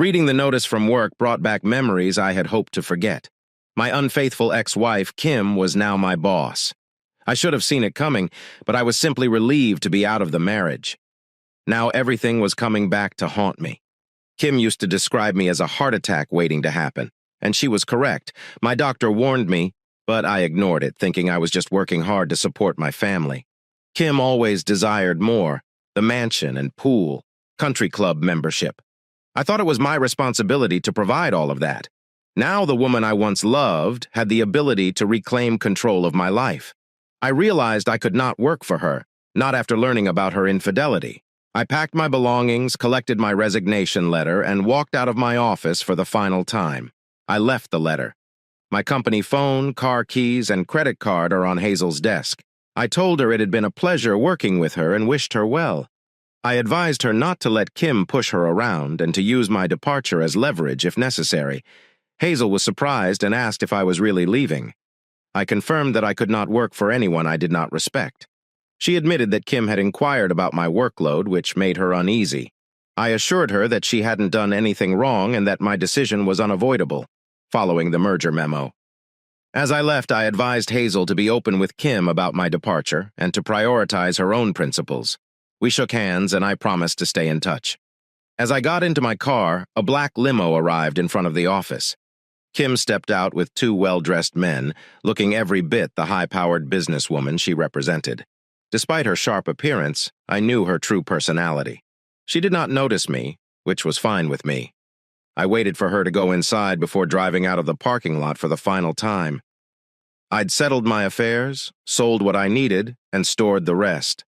Reading the notice from work brought back memories I had hoped to forget. My unfaithful ex-wife, Kim, was now my boss. I should have seen it coming, but I was simply relieved to be out of the marriage. Now everything was coming back to haunt me. Kim used to describe me as a heart attack waiting to happen, and she was correct. My doctor warned me, but I ignored it, thinking I was just working hard to support my family. Kim always desired more: the mansion and pool, country club membership. I thought it was my responsibility to provide all of that. Now the woman I once loved had the ability to reclaim control of my life. I realized I could not work for her, not after learning about her infidelity. I packed my belongings, collected my resignation letter, and walked out of my office for the final time. I left the letter. My company phone, car keys, and credit card are on Hazel's desk. I told her it had been a pleasure working with her and wished her well. I advised her not to let Kim push her around and to use my departure as leverage if necessary. Hazel was surprised and asked if I was really leaving. I confirmed that I could not work for anyone I did not respect. She admitted that Kim had inquired about my workload, which made her uneasy. I assured her that she hadn't done anything wrong and that my decision was unavoidable, following the merger memo. As I left, I advised Hazel to be open with Kim about my departure and to prioritize her own principles. We shook hands, and I promised to stay in touch. As I got into my car, a black limo arrived in front of the office. Kim stepped out with two well-dressed men, looking every bit the high-powered businesswoman she represented. Despite her sharp appearance, I knew her true personality. She did not notice me, which was fine with me. I waited for her to go inside before driving out of the parking lot for the final time. I'd settled my affairs, sold what I needed, and stored the rest.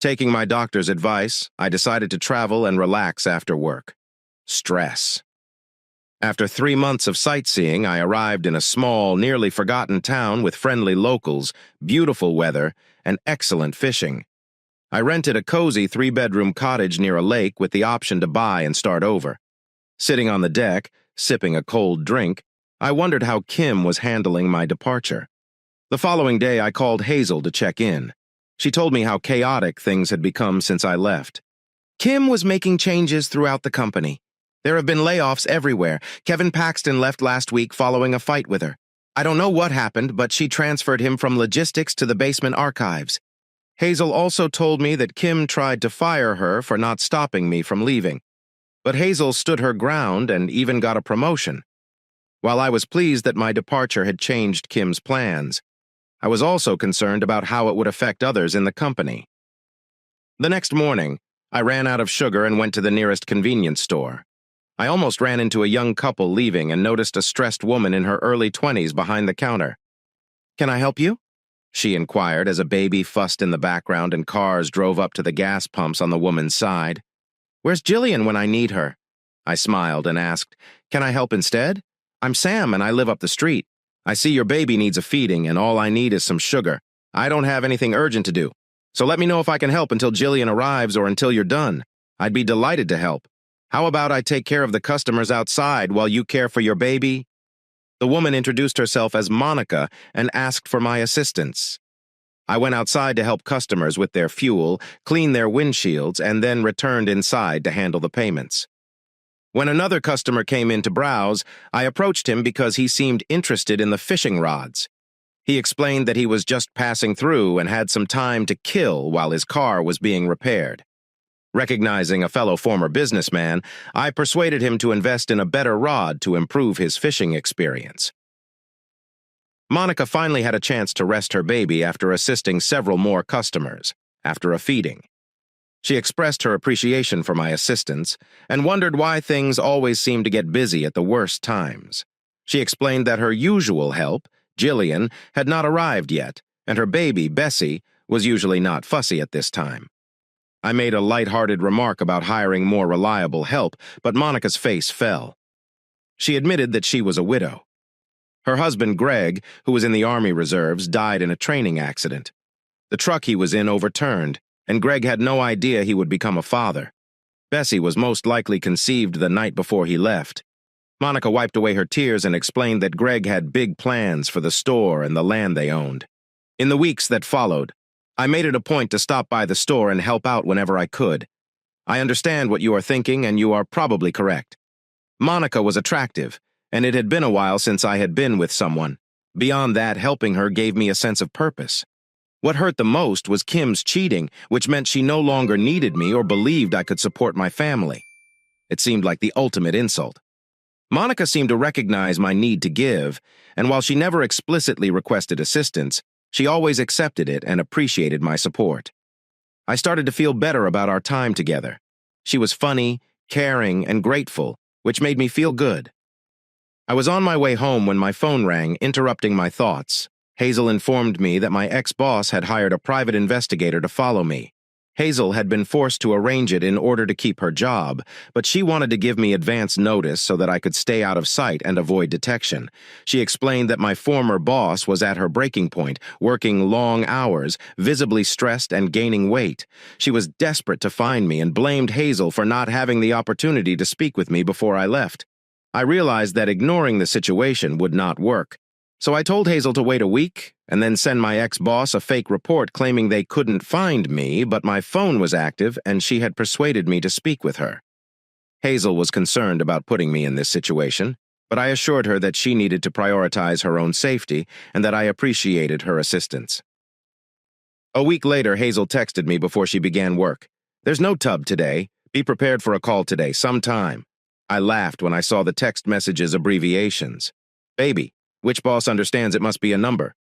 Taking my doctor's advice, I decided to travel and relax after work. Stress. After 3 months of sightseeing, I arrived in a small, nearly forgotten town with friendly locals, beautiful weather, and excellent fishing. I rented a cozy 3-bedroom cottage near a lake with the option to buy and start over. Sitting on the deck, sipping a cold drink, I wondered how Kim was handling my departure. The following day, I called Hazel to check in. She told me how chaotic things had become since I left. Kim was making changes throughout the company. There have been layoffs everywhere. Kevin Paxton left last week following a fight with her. I don't know what happened, but she transferred him from logistics to the basement archives. Hazel also told me that Kim tried to fire her for not stopping me from leaving. But Hazel stood her ground and even got a promotion. While I was pleased that my departure had changed Kim's plans, I was also concerned about how it would affect others in the company. The next morning, I ran out of sugar and went to the nearest convenience store. I almost ran into a young couple leaving and noticed a stressed woman in her early 20s behind the counter. "Can I help you?" she inquired as a baby fussed in the background and cars drove up to the gas pumps on the woman's side. "Where's Jillian when I need her?" I smiled and asked, "Can I help instead? I'm Sam and I live up the street. I see your baby needs a feeding and all I need is some sugar. I don't have anything urgent to do. So let me know if I can help until Jillian arrives or until you're done. I'd be delighted to help. How about I take care of the customers outside while you care for your baby?" The woman introduced herself as Monica and asked for my assistance. I went outside to help customers with their fuel, clean their windshields, and then returned inside to handle the payments. When another customer came in to browse, I approached him because he seemed interested in the fishing rods. He explained that he was just passing through and had some time to kill while his car was being repaired. Recognizing a fellow former businessman, I persuaded him to invest in a better rod to improve his fishing experience. Monica finally had a chance to rest her baby after assisting several more customers, after a feeding. She expressed her appreciation for my assistance and wondered why things always seemed to get busy at the worst times. She explained that her usual help, Jillian, had not arrived yet, and her baby, Bessie, was usually not fussy at this time. I made a light-hearted remark about hiring more reliable help, but Monica's face fell. She admitted that she was a widow. Her husband, Greg, who was in the Army Reserves, died in a training accident. The truck he was in overturned, and Greg had no idea he would become a father. Bessie was most likely conceived the night before he left. Monica wiped away her tears and explained that Greg had big plans for the store and the land they owned. In the weeks that followed, I made it a point to stop by the store and help out whenever I could. I understand what you are thinking, and you are probably correct. Monica was attractive, and it had been a while since I had been with someone. Beyond that, helping her gave me a sense of purpose. What hurt the most was Kim's cheating, which meant she no longer needed me or believed I could support my family. It seemed like the ultimate insult. Monica seemed to recognize my need to give, and while she never explicitly requested assistance, she always accepted it and appreciated my support. I started to feel better about our time together. She was funny, caring, and grateful, which made me feel good. I was on my way home when my phone rang, interrupting my thoughts. Hazel informed me that my ex-boss had hired a private investigator to follow me. Hazel had been forced to arrange it in order to keep her job, but she wanted to give me advance notice so that I could stay out of sight and avoid detection. She explained that my former boss was at her breaking point, working long hours, visibly stressed and gaining weight. She was desperate to find me and blamed Hazel for not having the opportunity to speak with me before I left. I realized that ignoring the situation would not work. So I told Hazel to wait a week and then send my ex-boss a fake report claiming they couldn't find me, but my phone was active and she had persuaded me to speak with her. Hazel was concerned about putting me in this situation, but I assured her that she needed to prioritize her own safety and that I appreciated her assistance. A week later, Hazel texted me before she began work. "There's no tub today. Be prepared for a call today, sometime." I laughed when I saw the text message's abbreviations. Baby. Which boss understands it must be a number?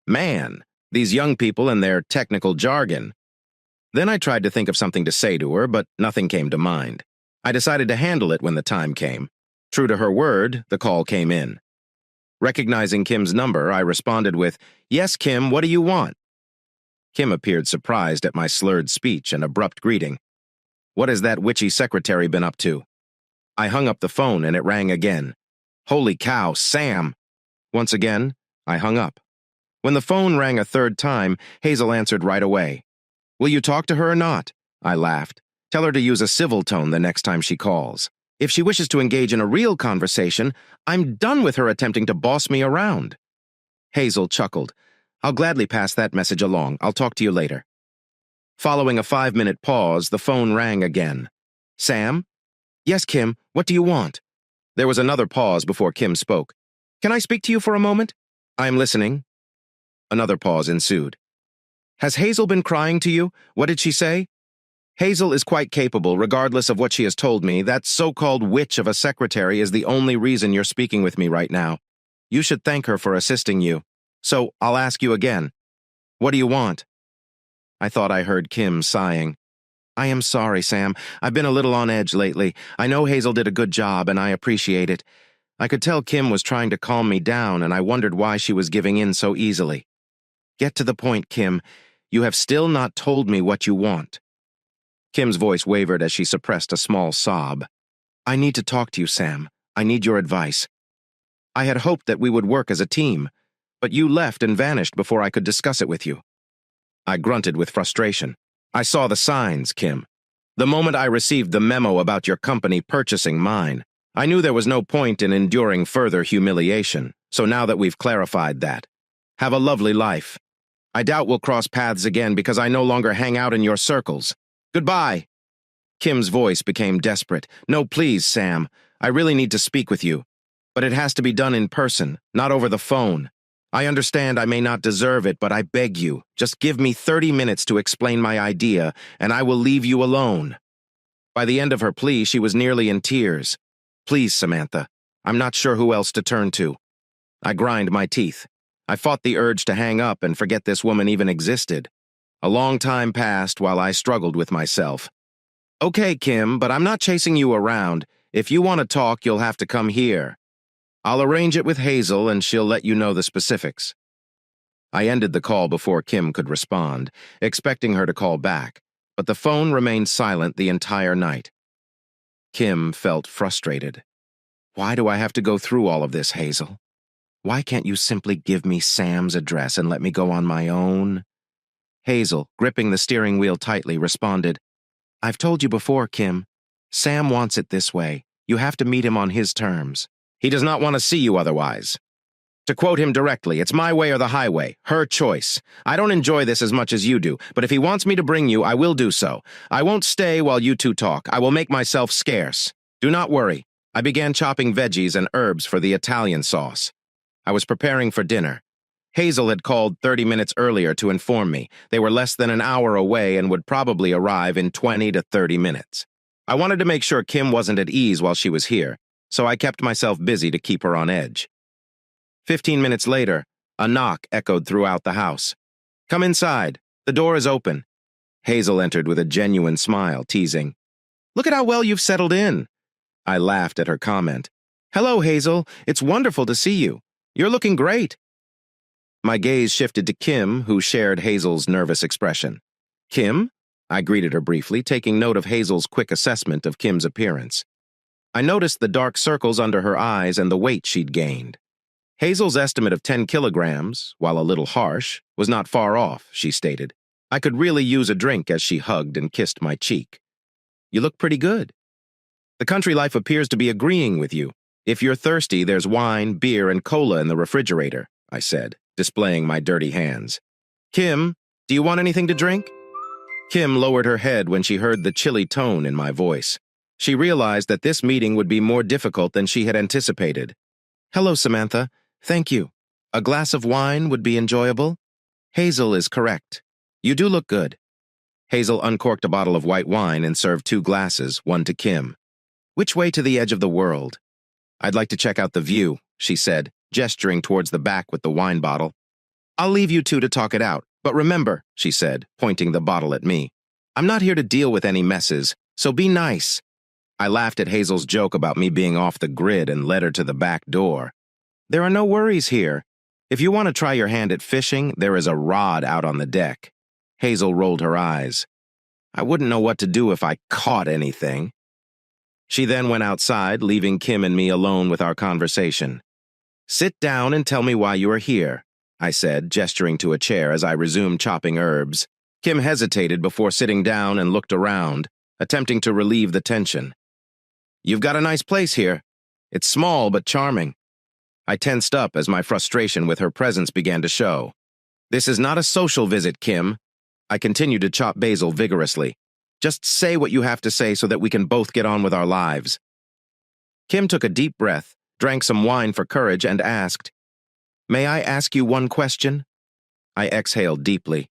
Man, these young people and their technical jargon. Then I tried to think of something to say to her, but nothing came to mind. I decided to handle it when the time came. True to her word, the call came in. Recognizing Kim's number, I responded with, "Yes, Kim, what do you want?" Kim appeared surprised at my slurred speech and abrupt greeting. "What has that witchy secretary been up to?" I hung up the phone and it rang again. "Holy cow, Sam!" Once again, I hung up. When the phone rang a third time, Hazel answered right away. "Will you talk to her or not?" I laughed. "Tell her to use a civil tone the next time she calls. If she wishes to engage in a real conversation, I'm done with her attempting to boss me around." Hazel chuckled. "I'll gladly pass that message along. I'll talk to you later." Following a 5-minute pause, the phone rang again. "Sam?" "Yes, Kim. What do you want?" There was another pause before Kim spoke. "Can I speak to you for a moment?" "I am listening." Another pause ensued. "Has Hazel been crying to you? What did she say?" "Hazel is quite capable, regardless of what she has told me. That so-called witch of a secretary is the only reason you're speaking with me right now. You should thank her for assisting you. So I'll ask you again. What do you want?" I thought I heard Kim sighing. "I am sorry, Sam. I've been a little on edge lately. I know Hazel did a good job, and I appreciate it." I could tell Kim was trying to calm me down, and I wondered why she was giving in so easily. "Get to the point, Kim. You have still not told me what you want." Kim's voice wavered as she suppressed a small sob. "I need to talk to you, Sam. I need your advice. I had hoped that we would work as a team, but you left and vanished before I could discuss it with you." I grunted with frustration. "I saw the signs, Kim. The moment I received the memo about your company purchasing mine, I knew there was no point in enduring further humiliation, so now that we've clarified that, have a lovely life. I doubt we'll cross paths again because I no longer hang out in your circles. Goodbye." Kim's voice became desperate. "No, please, Sam. I really need to speak with you. But it has to be done in person, not over the phone. I understand I may not deserve it, but I beg you, just give me 30 minutes to explain my idea, and I will leave you alone." By the end of her plea, she was nearly in tears. "Please, Samantha. I'm not sure who else to turn to." I grind my teeth. I fought the urge to hang up and forget this woman even existed. A long time passed while I struggled with myself. "Okay, Kim, but I'm not chasing you around. If you want to talk, you'll have to come here. I'll arrange it with Hazel and she'll let you know the specifics." I ended the call before Kim could respond, expecting her to call back, but the phone remained silent the entire night. Kim felt frustrated. "Why do I have to go through all of this, Hazel? Why can't you simply give me Sam's address and let me go on my own?" Hazel, gripping the steering wheel tightly, responded, "I've told you before, Kim. Sam wants it this way. You have to meet him on his terms. He does not want to see you otherwise. To quote him directly, it's my way or the highway, her choice. I don't enjoy this as much as you do, but if he wants me to bring you, I will do so. I won't stay while you two talk. I will make myself scarce. Do not worry. I began chopping veggies and herbs for the Italian sauce. I was preparing for dinner. Hazel had called 30 minutes earlier to inform me they were less than an hour away and would probably arrive in 20 to 30 minutes. I wanted to make sure Kim wasn't at ease while she was here, so I kept myself busy to keep her on edge. 15 minutes later, a knock echoed throughout the house. "Come inside. The door is open." Hazel entered with a genuine smile, teasing, "Look at how well you've settled in." I laughed at her comment. "Hello, Hazel. It's wonderful to see you. You're looking great." My gaze shifted to Kim, who shared Hazel's nervous expression. "Kim?" I greeted her briefly, taking note of Hazel's quick assessment of Kim's appearance. I noticed the dark circles under her eyes and the weight she'd gained. Hazel's estimate of 10 kilograms, while a little harsh, was not far off, she stated. I could really use a drink as she hugged and kissed my cheek. "You look pretty good. The country life appears to be agreeing with you. If you're thirsty, there's wine, beer, and cola in the refrigerator," I said, displaying my dirty hands. "Kim, do you want anything to drink?" Kim lowered her head when she heard the chilly tone in my voice. She realized that this meeting would be more difficult than she had anticipated. "Hello, Samantha. Thank you. A glass of wine would be enjoyable?" "Hazel is correct. You do look good." Hazel uncorked a bottle of white wine and served 2 glasses, one to Kim. "Which way to the edge of the world?" "I'd like to check out the view," she said, gesturing towards the back with the wine bottle. "I'll leave you two to talk it out, but remember," she said, pointing the bottle at me, "I'm not here to deal with any messes, so be nice." I laughed at Hazel's joke about me being off the grid and led her to the back door. "There are no worries here. If you want to try your hand at fishing, there is a rod out on the deck." Hazel rolled her eyes. "I wouldn't know what to do if I caught anything." She then went outside, leaving Kim and me alone with our conversation. "Sit down and tell me why you are here," I said, gesturing to a chair as I resumed chopping herbs. Kim hesitated before sitting down and looked around, attempting to relieve the tension. "You've got a nice place here. It's small but charming." I tensed up as my frustration with her presence began to show. "This is not a social visit, Kim." I continued to chop basil vigorously. "Just say what you have to say so that we can both get on with our lives." Kim took a deep breath, drank some wine for courage, and asked, "May I ask you one question?" I exhaled deeply.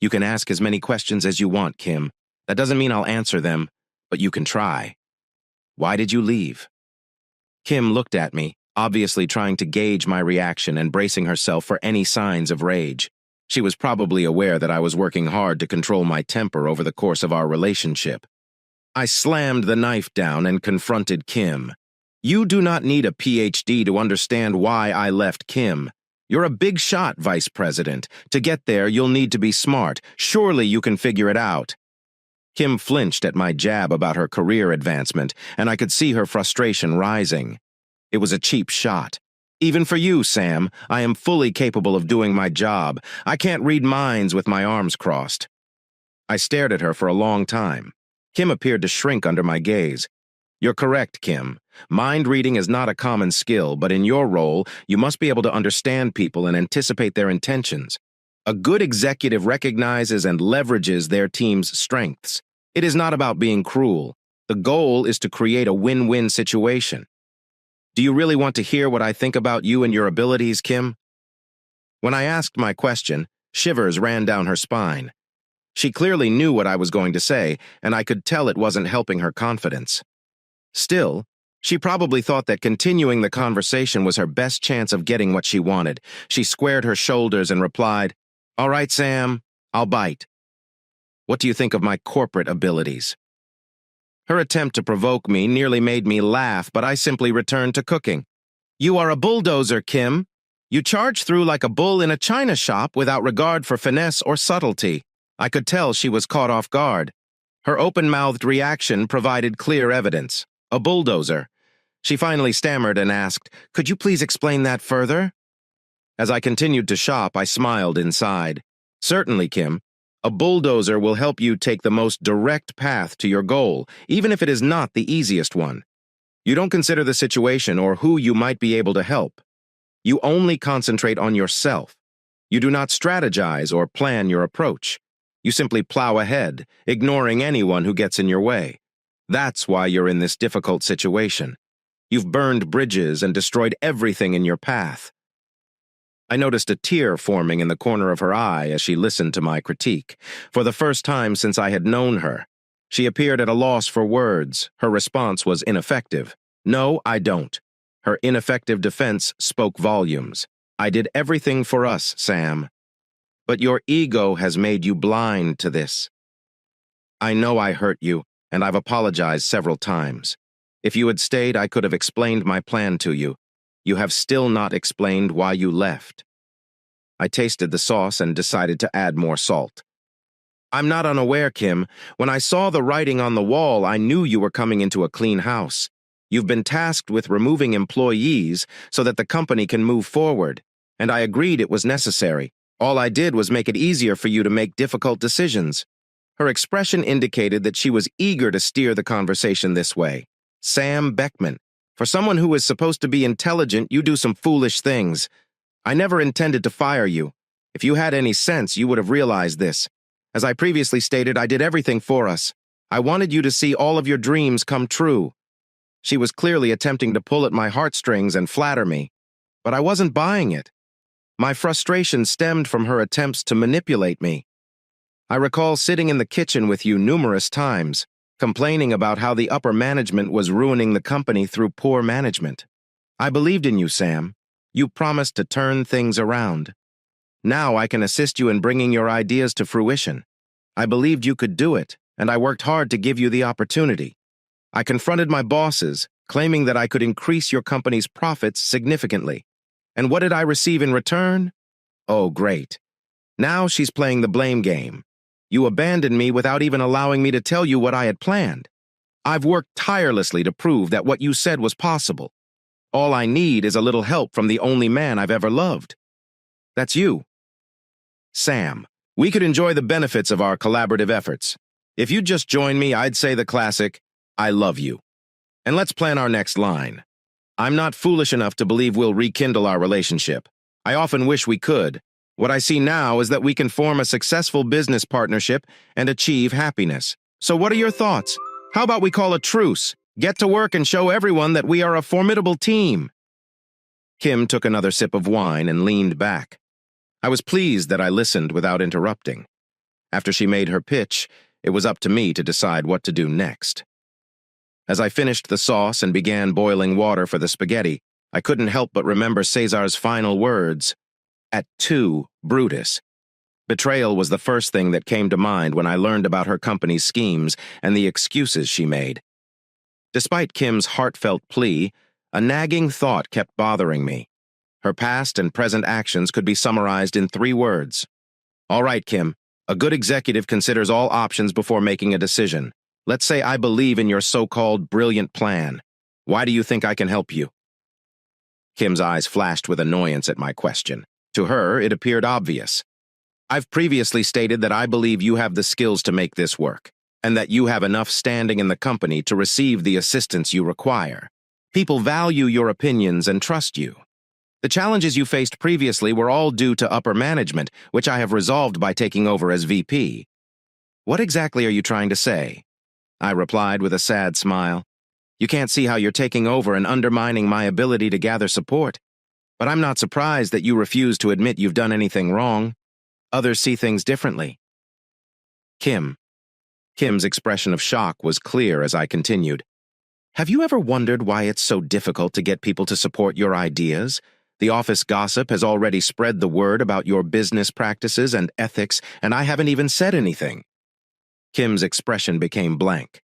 "You can ask as many questions as you want, Kim. That doesn't mean I'll answer them, but you can try. Why did you leave?" Kim looked at me, obviously trying to gauge my reaction and bracing herself for any signs of rage. She was probably aware that I was working hard to control my temper over the course of our relationship. I slammed the knife down and confronted Kim. "You do not need a PhD to understand why I left Kim. You're a big shot, Vice President. To get there, you'll need to be smart. Surely you can figure it out." Kim flinched at my jab about her career advancement, and I could see her frustration rising. It was a cheap shot. "Even for you, Sam, I am fully capable of doing my job. I can't read minds with my arms crossed." I stared at her for a long time. Kim appeared to shrink under my gaze. "You're correct, Kim. Mind reading is not a common skill, but in your role, you must be able to understand people and anticipate their intentions. A good executive recognizes and leverages their team's strengths. It is not about being cruel. The goal is to create a win-win situation. Do you really want to hear what I think about you and your abilities, Kim?" When I asked my question, shivers ran down her spine. She clearly knew what I was going to say, and I could tell it wasn't helping her confidence. Still, she probably thought that continuing the conversation was her best chance of getting what she wanted. She squared her shoulders and replied, "All right, Sam, I'll bite. What do you think of my corporate abilities?" Her attempt to provoke me nearly made me laugh, but I simply returned to cooking. "You are a bulldozer, Kim. You charge through like a bull in a china shop without regard for finesse or subtlety." I could tell she was caught off guard. Her open-mouthed reaction provided clear evidence. A bulldozer. She finally stammered and asked, "Could you please explain that further?" As I continued to shop, I smiled inside. "Certainly, Kim. A bulldozer will help you take the most direct path to your goal, even if it is not the easiest one. You don't consider the situation or who you might be able to help. You only concentrate on yourself. You do not strategize or plan your approach. You simply plow ahead, ignoring anyone who gets in your way. That's why you're in this difficult situation. You've burned bridges and destroyed everything in your path." I noticed a tear forming in the corner of her eye as she listened to my critique. For the first time since I had known her, she appeared at a loss for words. Her response was ineffective. "No, I don't." Her ineffective defense spoke volumes. "I did everything for us, Sam. But your ego has made you blind to this. I know I hurt you, and I've apologized several times. If you had stayed, I could have explained my plan to you. You have still not explained why you left." I tasted the sauce and decided to add more salt. "I'm not unaware, Kim. When I saw the writing on the wall, I knew you were coming into a clean house. You've been tasked with removing employees so that the company can move forward, and I agreed it was necessary. All I did was make it easier for you to make difficult decisions." Her expression indicated that she was eager to steer the conversation this way. "Sam Beckman, for someone who is supposed to be intelligent, you do some foolish things. I never intended to fire you. If you had any sense, you would have realized this. As I previously stated, I did everything for us. I wanted you to see all of your dreams come true." She was clearly attempting to pull at my heartstrings and flatter me, but I wasn't buying it. My frustration stemmed from her attempts to manipulate me. I recall sitting in the kitchen with you numerous times, complaining about how the upper management was ruining the company through poor management. I believed in you, Sam. You promised to turn things around. Now I can assist you in bringing your ideas to fruition. I believed you could do it, and I worked hard to give you the opportunity. I confronted my bosses, claiming that I could increase your company's profits significantly. And what did I receive in return? Oh, great. Now she's playing the blame game. You abandoned me without even allowing me to tell you what I had planned. I've worked tirelessly to prove that what you said was possible. All I need is a little help from the only man I've ever loved. That's you. Sam, we could enjoy the benefits of our collaborative efforts. If you'd just join me, I'd say the classic, "I love you." And let's plan our next line. I'm not foolish enough to believe we'll rekindle our relationship. I often wish we could. What I see now is that we can form a successful business partnership and achieve happiness. So what are your thoughts? How about we call a truce? Get to work and show everyone that we are a formidable team. Kim took another sip of wine and leaned back. I was pleased that I listened without interrupting. After she made her pitch, it was up to me to decide what to do next. As I finished the sauce and began boiling water for the spaghetti, I couldn't help but remember Cesar's final words. At 2, Brutus. Betrayal was the first thing that came to mind when I learned about her company's schemes and the excuses she made. Despite Kim's heartfelt plea, a nagging thought kept bothering me. Her past and present actions could be summarized in 3 words. All right, Kim, a good executive considers all options before making a decision. Let's say I believe in your so-called brilliant plan. Why do you think I can help you? Kim's eyes flashed with annoyance at my question. To her, it appeared obvious. I've previously stated that I believe you have the skills to make this work, and that you have enough standing in the company to receive the assistance you require. People value your opinions and trust you. The challenges you faced previously were all due to upper management, which I have resolved by taking over as VP. What exactly are you trying to say? I replied with a sad smile. You can't see how you're taking over and undermining my ability to gather support. But I'm not surprised that you refuse to admit you've done anything wrong. Others see things differently. Kim's expression of shock was clear as I continued. Have you ever wondered why it's so difficult to get people to support your ideas? The office gossip has already spread the word about your business practices and ethics, and I haven't even said anything. Kim's expression became blank.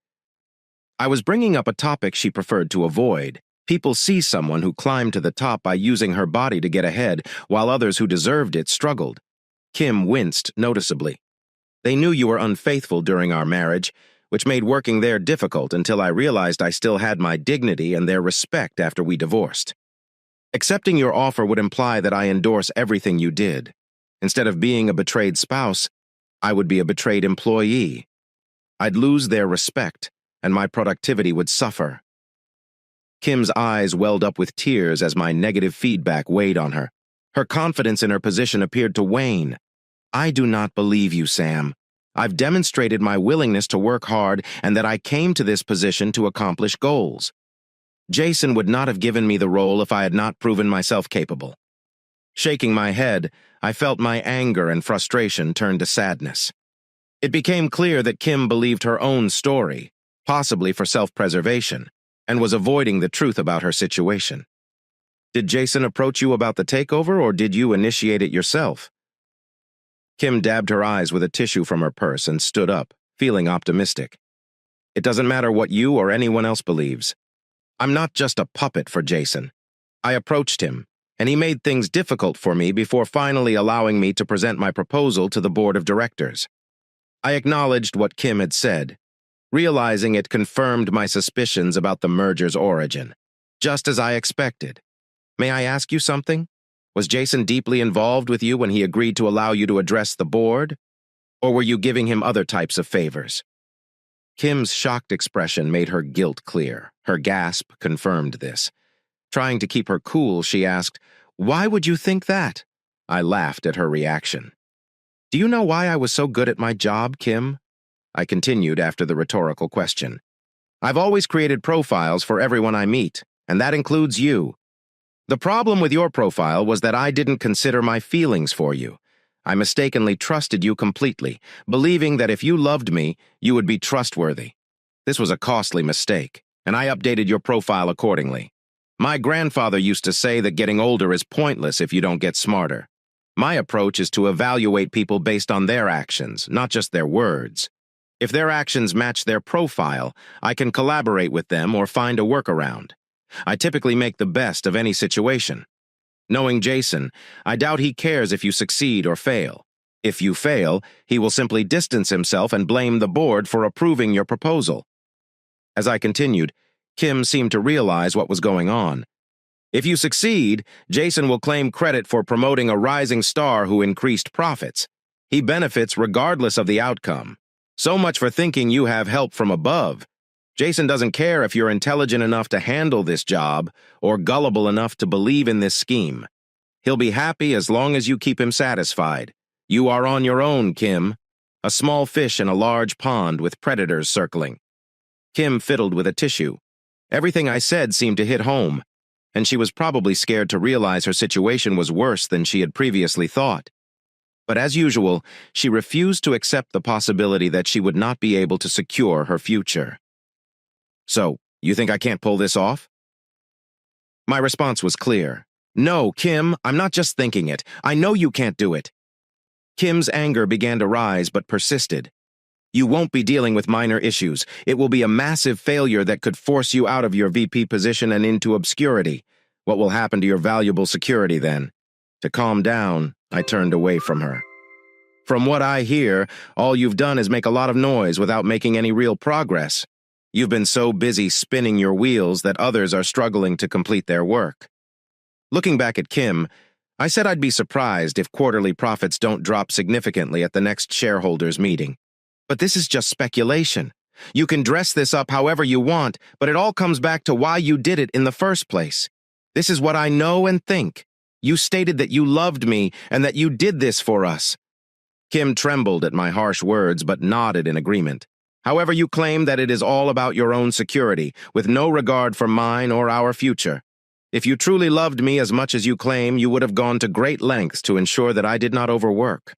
I was bringing up a topic she preferred to avoid. People see someone who climbed to the top by using her body to get ahead, while others who deserved it struggled. Kim winced noticeably. They knew you were unfaithful during our marriage, which made working there difficult until I realized I still had my dignity and their respect after we divorced. Accepting your offer would imply that I endorse everything you did. Instead of being a betrayed spouse, I would be a betrayed employee. I'd lose their respect, and my productivity would suffer. Kim's eyes welled up with tears as my negative feedback weighed on her. Her confidence in her position appeared to wane. I do not believe you, Sam. I've demonstrated my willingness to work hard and that I came to this position to accomplish goals. Jason would not have given me the role if I had not proven myself capable. Shaking my head, I felt my anger and frustration turn to sadness. It became clear that Kim believed her own story, possibly for self-preservation, and was avoiding the truth about her situation. Did Jason approach you about the takeover, or did you initiate it yourself? Kim dabbed her eyes with a tissue from her purse and stood up, feeling optimistic. It doesn't matter what you or anyone else believes. I'm not just a puppet for Jason. I approached him, and he made things difficult for me before finally allowing me to present my proposal to the board of directors. I acknowledged what Kim had said, realizing it confirmed my suspicions about the merger's origin, just as I expected. May I ask you something? Was Jason deeply involved with you when he agreed to allow you to address the board? Or were you giving him other types of favors? Kim's shocked expression made her guilt clear. Her gasp confirmed this. Trying to keep her cool, she asked, "Why would you think that?" I laughed at her reaction. "Do you know why I was so good at my job, Kim?" I continued after the rhetorical question. "I've always created profiles for everyone I meet, and that includes you. The problem with your profile was that I didn't consider my feelings for you. I mistakenly trusted you completely, believing that if you loved me, you would be trustworthy. This was a costly mistake, and I updated your profile accordingly. My grandfather used to say that getting older is pointless if you don't get smarter. My approach is to evaluate people based on their actions, not just their words. If their actions match their profile, I can collaborate with them or find a workaround. I typically make the best of any situation. Knowing Jason, I doubt he cares if you succeed or fail. If you fail, he will simply distance himself and blame the board for approving your proposal." As I continued, Kim seemed to realize what was going on. "If you succeed, Jason will claim credit for promoting a rising star who increased profits. He benefits regardless of the outcome. So much for thinking you have help from above. Jason doesn't care if you're intelligent enough to handle this job or gullible enough to believe in this scheme. He'll be happy as long as you keep him satisfied. You are on your own, Kim. A small fish in a large pond with predators circling." Kim fiddled with a tissue. Everything I said seemed to hit home, and she was probably scared to realize her situation was worse than she had previously thought. But as usual, she refused to accept the possibility that she would not be able to secure her future. "So, you think I can't pull this off?" My response was clear. "No, Kim, I'm not just thinking it. I know you can't do it." Kim's anger began to rise but persisted. "You won't be dealing with minor issues. It will be a massive failure that could force you out of your VP position and into obscurity. What will happen to your valuable security then?" To calm down, I turned away from her. "From what I hear, all you've done is make a lot of noise without making any real progress. You've been so busy spinning your wheels that others are struggling to complete their work." Looking back at Kim, I said I'd be surprised if quarterly profits don't drop significantly at the next shareholders' meeting. But this is just speculation. You can dress this up however you want, but it all comes back to why you did it in the first place. This is what I know and think. You stated that you loved me and that you did this for us. Kim trembled at my harsh words but nodded in agreement. "However, you claim that it is all about your own security, with no regard for mine or our future. If you truly loved me as much as you claim, you would have gone to great lengths to ensure that I did not overwork.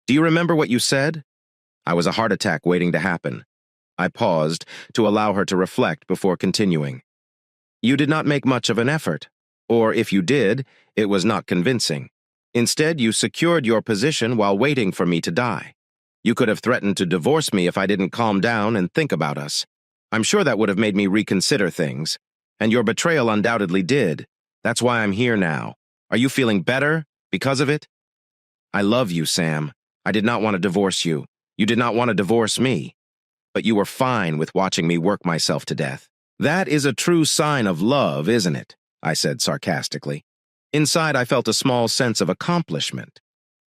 Do you remember what you said?" I was a heart attack waiting to happen. I paused to allow her to reflect before continuing. "You did not make much of an effort, or if you did, it was not convincing. Instead, you secured your position while waiting for me to die. You could have threatened to divorce me if I didn't calm down and think about us. I'm sure that would have made me reconsider things. And your betrayal undoubtedly did. That's why I'm here now. Are you feeling better because of it?" "I love you, Sam. I did not want to divorce you. You did not want to divorce me. But you were fine with watching me work myself to death. That is a true sign of love, isn't it?" I said sarcastically. Inside, I felt a small sense of accomplishment.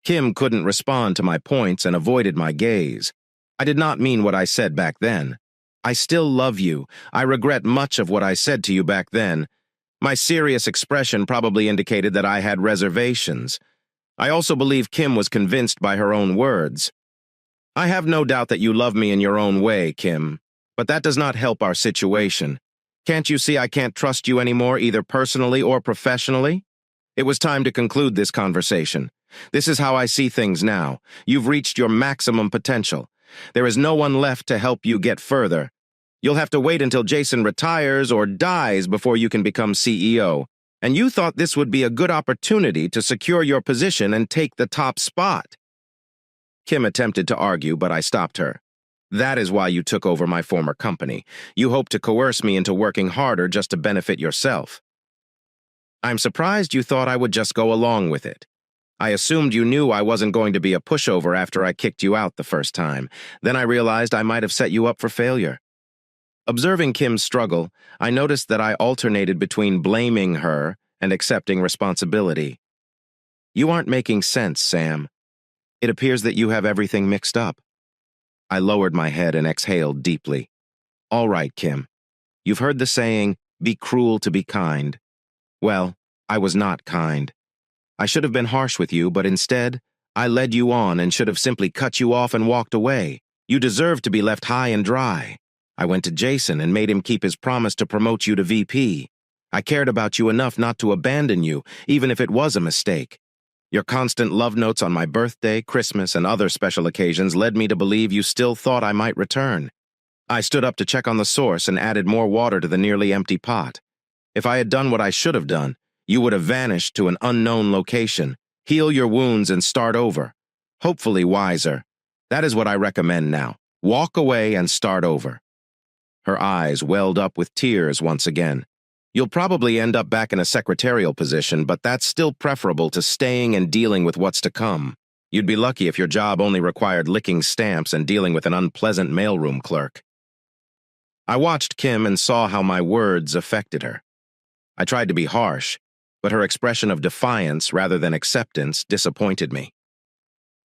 Kim couldn't respond to my points and avoided my gaze. I did not mean what I said back then. I still love you. I regret much of what I said to you back then. My serious expression probably indicated that I had reservations. I also believe Kim was convinced by her own words. "I have no doubt that you love me in your own way, Kim, but that does not help our situation. Can't you see I can't trust you anymore, either personally or professionally? It was time to conclude this conversation. This is how I see things now. You've reached your maximum potential. There is no one left to help you get further. You'll have to wait until Jason retires or dies before you can become CEO. And you thought this would be a good opportunity to secure your position and take the top spot. Kim attempted to argue, but I stopped her. That is why you took over my former company. You hoped to coerce me into working harder just to benefit yourself. I'm surprised you thought I would just go along with it. I assumed you knew I wasn't going to be a pushover after I kicked you out the first time. Then I realized I might have set you up for failure. Observing Kim's struggle, I noticed that I alternated between blaming her and accepting responsibility. You aren't making sense, Sam. It appears that you have everything mixed up. I lowered my head and exhaled deeply. All right, Kim. You've heard the saying, be cruel to be kind. Well, I was not kind. I should have been harsh with you, but instead, I led you on and should have simply cut you off and walked away. You deserved to be left high and dry. I went to Jason and made him keep his promise to promote you to VP. I cared about you enough not to abandon you, even if it was a mistake. Your constant love notes on my birthday, Christmas, and other special occasions led me to believe you still thought I might return. I stood up to check on the source and added more water to the nearly empty pot. If I had done what I should have done, you would have vanished to an unknown location, heal your wounds and start over. Hopefully wiser. That is what I recommend now. Walk away and start over. Her eyes welled up with tears once again. You'll probably end up back in a secretarial position, but that's still preferable to staying and dealing with what's to come. You'd be lucky if your job only required licking stamps and dealing with an unpleasant mailroom clerk. I watched Kim and saw how my words affected her. I tried to be harsh, but her expression of defiance rather than acceptance disappointed me.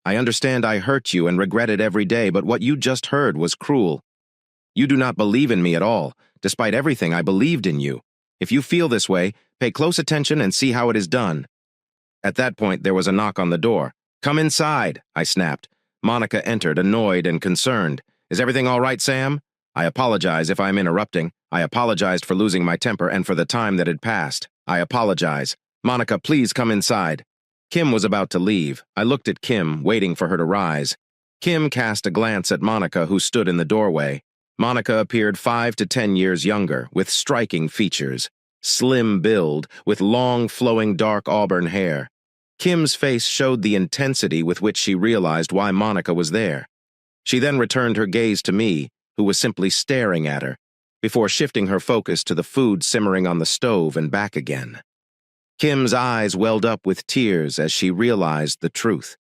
I understand I hurt you and regret it every day, but what you just heard was cruel. You do not believe in me at all, despite everything I believed in you. If you feel this way, pay close attention and see how it is done. At that point, there was a knock on the door. Come inside, I snapped. Monica entered, annoyed and concerned. Is everything all right, Sam? I apologize if I'm interrupting. I apologized for losing my temper and for the time that had passed. I apologize. Monica, please come inside. Kim was about to leave. I looked at Kim, waiting for her to rise. Kim cast a glance at Monica, who stood in the doorway. Monica appeared 5 to 10 years younger, with striking features. Slim build, with long, flowing dark auburn hair. Kim's face showed the intensity with which she realized why Monica was there. She then returned her gaze to me, who was simply staring at her, before shifting her focus to the food simmering on the stove and back again. Kim's eyes welled up with tears as she realized the truth.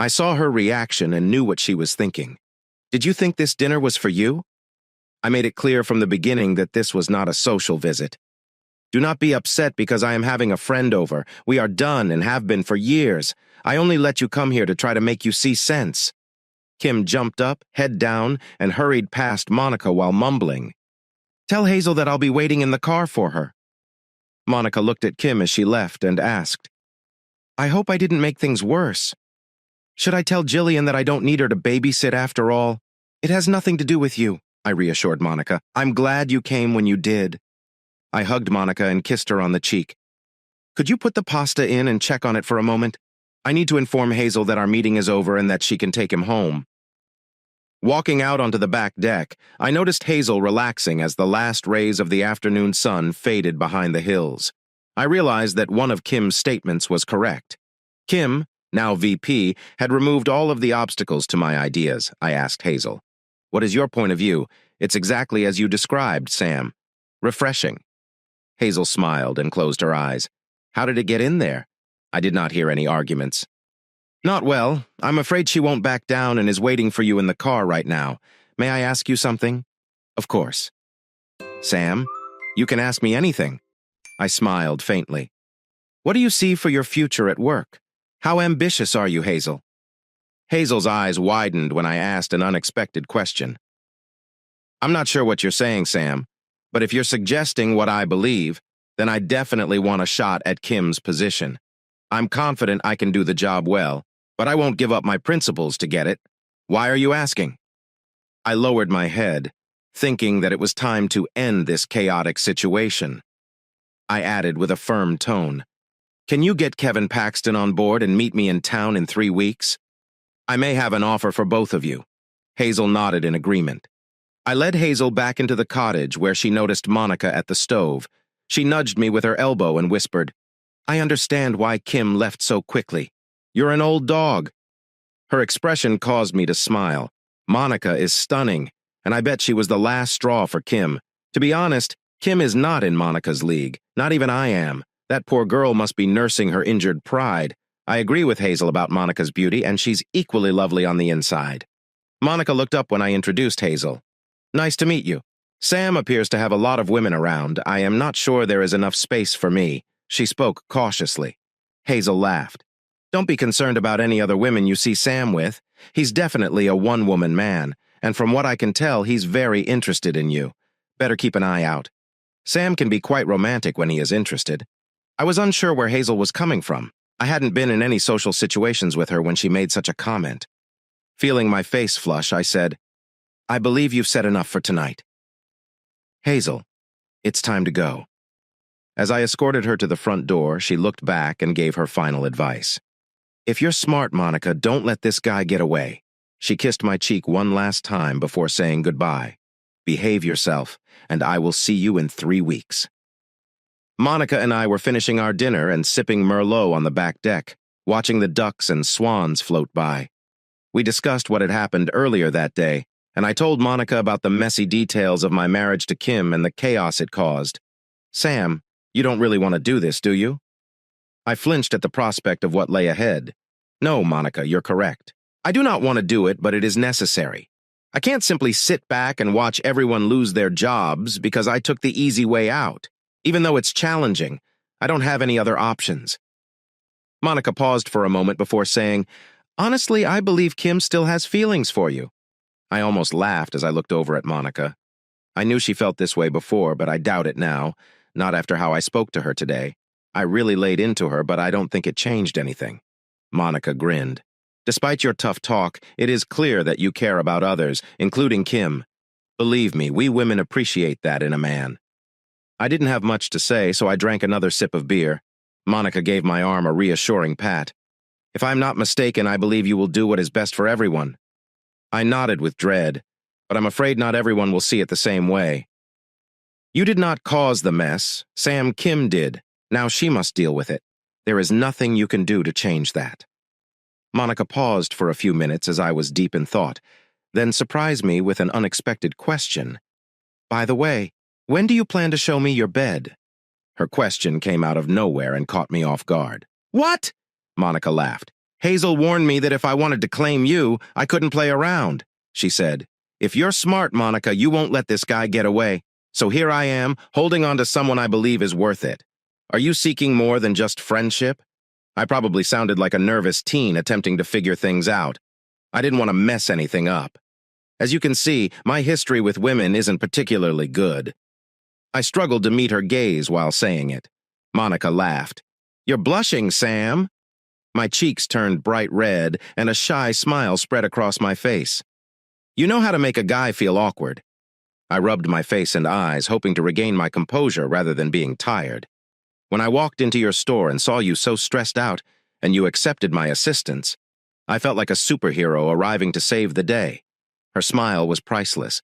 I saw her reaction and knew what she was thinking. Did you think this dinner was for you? I made it clear from the beginning that this was not a social visit. Do not be upset because I am having a friend over. We are done and have been for years. I only let you come here to try to make you see sense. Kim jumped up, head down, and hurried past Monica while mumbling. Tell Hazel that I'll be waiting in the car for her. Monica looked at Kim as she left and asked, I hope I didn't make things worse. Should I tell Jillian that I don't need her to babysit after all? It has nothing to do with you, I reassured Monica. I'm glad you came when you did. I hugged Monica and kissed her on the cheek. Could you put the pasta in and check on it for a moment? I need to inform Hazel that our meeting is over and that she can take him home. Walking out onto the back deck, I noticed Hazel relaxing as the last rays of the afternoon sun faded behind the hills. I realized that one of Kim's statements was correct. Kim, now VP, had removed all of the obstacles to my ideas. I asked Hazel. What is your point of view? It's exactly as you described, Sam. Refreshing. Hazel smiled and closed her eyes. How did it get in there? I did not hear any arguments. Not well. I'm afraid she won't back down and is waiting for you in the car right now. May I ask you something? Of course. Sam, you can ask me anything. I smiled faintly. What do you see for your future at work? How ambitious are you, Hazel? Hazel's eyes widened when I asked an unexpected question. I'm not sure what you're saying, Sam, but if you're suggesting what I believe, then I definitely want a shot at Kim's position. I'm confident I can do the job well, but I won't give up my principles to get it. Why are you asking? I lowered my head. thinking that it was time to end this chaotic situation. I added with a firm tone, "Can you get Kevin Paxton on board and meet me in town in 3 weeks? I may have an offer for both of you." Hazel nodded in agreement. I led Hazel back into the cottage where she noticed Monica at the stove. She nudged me with her elbow and whispered, "I understand why Kim left so quickly. You're an old dog." Her expression caused me to smile. Monica is stunning, and I bet she was the last straw for Kim. To be honest, Kim is not in Monica's league. Not even I am. That poor girl must be nursing her injured pride. I agree with Hazel about Monica's beauty, and she's equally lovely on the inside. Monica looked up when I introduced Hazel. "Nice to meet you. Sam appears to have a lot of women around. I am not sure there is enough space for me." She spoke cautiously. Hazel laughed. "Don't be concerned about any other women you see Sam with. He's definitely a one-woman man, and from what I can tell, he's very interested in you. Better keep an eye out. Sam can be quite romantic when he is interested." I was unsure where Hazel was coming from. I hadn't been in any social situations with her when she made such a comment. Feeling my face flush, I said, "I believe you've said enough for tonight. Hazel, it's time to go." As I escorted her to the front door, she looked back and gave her final advice. "If you're smart, Monica, don't let this guy get away." She kissed my cheek one last time before saying goodbye. "Behave yourself, and I will see you in 3 weeks." Monica and I were finishing our dinner and sipping Merlot on the back deck, watching the ducks and swans float by. We discussed what had happened earlier that day, and I told Monica about the messy details of my marriage to Kim and the chaos it caused. "Sam, you don't really want to do this, do you?" I flinched at the prospect of what lay ahead. "No, Monica, you're correct. I do not want to do it, but it is necessary. I can't simply sit back and watch everyone lose their jobs because I took the easy way out. Even though it's challenging, I don't have any other options." Monica paused for a moment before saying, "Honestly, I believe Kim still has feelings for you." I almost laughed as I looked over at Monica. I knew she felt this way before, but I doubt it now, not after how I spoke to her today. I really laid into her, but I don't think it changed anything. Monica grinned. "Despite your tough talk, it is clear that you care about others, including Kim. Believe me, we women appreciate that in a man." I didn't have much to say, so I drank another sip of beer. Monica gave my arm a reassuring pat. "If I'm not mistaken, I believe you will do what is best for everyone." I nodded with dread, but I'm afraid not everyone will see it the same way. "You did not cause the mess. Sam Kim did. Now she must deal with it. There is nothing you can do to change that." Monica paused for a few minutes as I was deep in thought, then surprised me with an unexpected question. "By the way, when do you plan to show me your bed?" Her question came out of nowhere and caught me off guard. "What?" Monica laughed. "Hazel warned me that if I wanted to claim you, I couldn't play around." She said, "If you're smart, Monica, you won't let this guy get away. So here I am, holding on to someone I believe is worth it. Are you seeking more than just friendship?" I probably sounded like a nervous teen attempting to figure things out. I didn't want to mess anything up. As you can see, my history with women isn't particularly good. I struggled to meet her gaze while saying it. Monica laughed. "You're blushing, Sam." My cheeks turned bright red, and a shy smile spread across my face. "You know how to make a guy feel awkward." I rubbed my face and eyes, hoping to regain my composure rather than being tired. "When I walked into your store and saw you so stressed out, and you accepted my assistance, I felt like a superhero arriving to save the day." Her smile was priceless.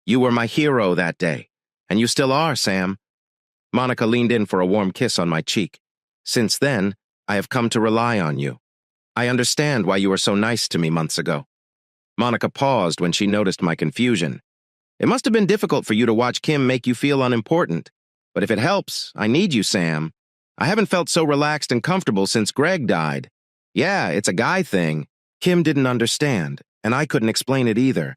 "You were my hero that day, and you still are, Sam." Monica leaned in for a warm kiss on my cheek. "Since then, I have come to rely on you. I understand why you were so nice to me months ago." Monica paused when she noticed my confusion. "It must have been difficult for you to watch Kim make you feel unimportant. But if it helps, I need you, Sam. I haven't felt so relaxed and comfortable since Greg died. Yeah, it's a guy thing." Kim didn't understand, and I couldn't explain it either.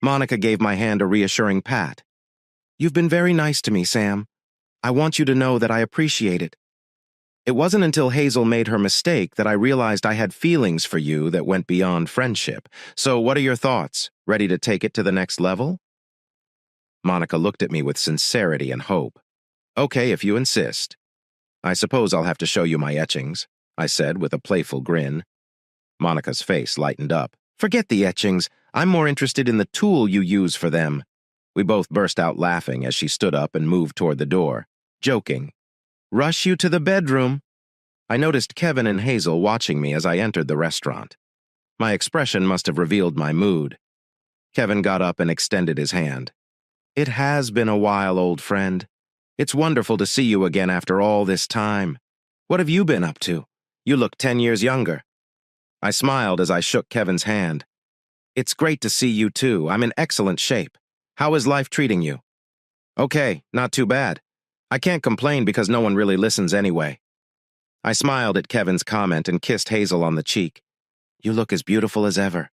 Monica gave my hand a reassuring pat. "You've been very nice to me, Sam. I want you to know that I appreciate it." It wasn't until Hazel made her mistake that I realized I had feelings for you that went beyond friendship. So what are your thoughts? Ready to take it to the next level? Monica looked at me with sincerity and hope. "Okay, if you insist. I suppose I'll have to show you my etchings," I said with a playful grin. Monica's face lightened up. "Forget the etchings. I'm more interested in the tool you use for them." We both burst out laughing as she stood up and moved toward the door, joking. "Rush you to the bedroom." I noticed Kevin and Hazel watching me as I entered the restaurant. My expression must have revealed my mood. Kevin got up and extended his hand. "It has been a while, old friend. It's wonderful to see you again after all this time. What have you been up to? You look 10 years younger." I smiled as I shook Kevin's hand. "It's great to see you too. I'm in excellent shape. How is life treating you?" "Okay, not too bad. I can't complain because no one really listens anyway." I smiled at Kevin's comment and kissed Hazel on the cheek. "You look as beautiful as ever."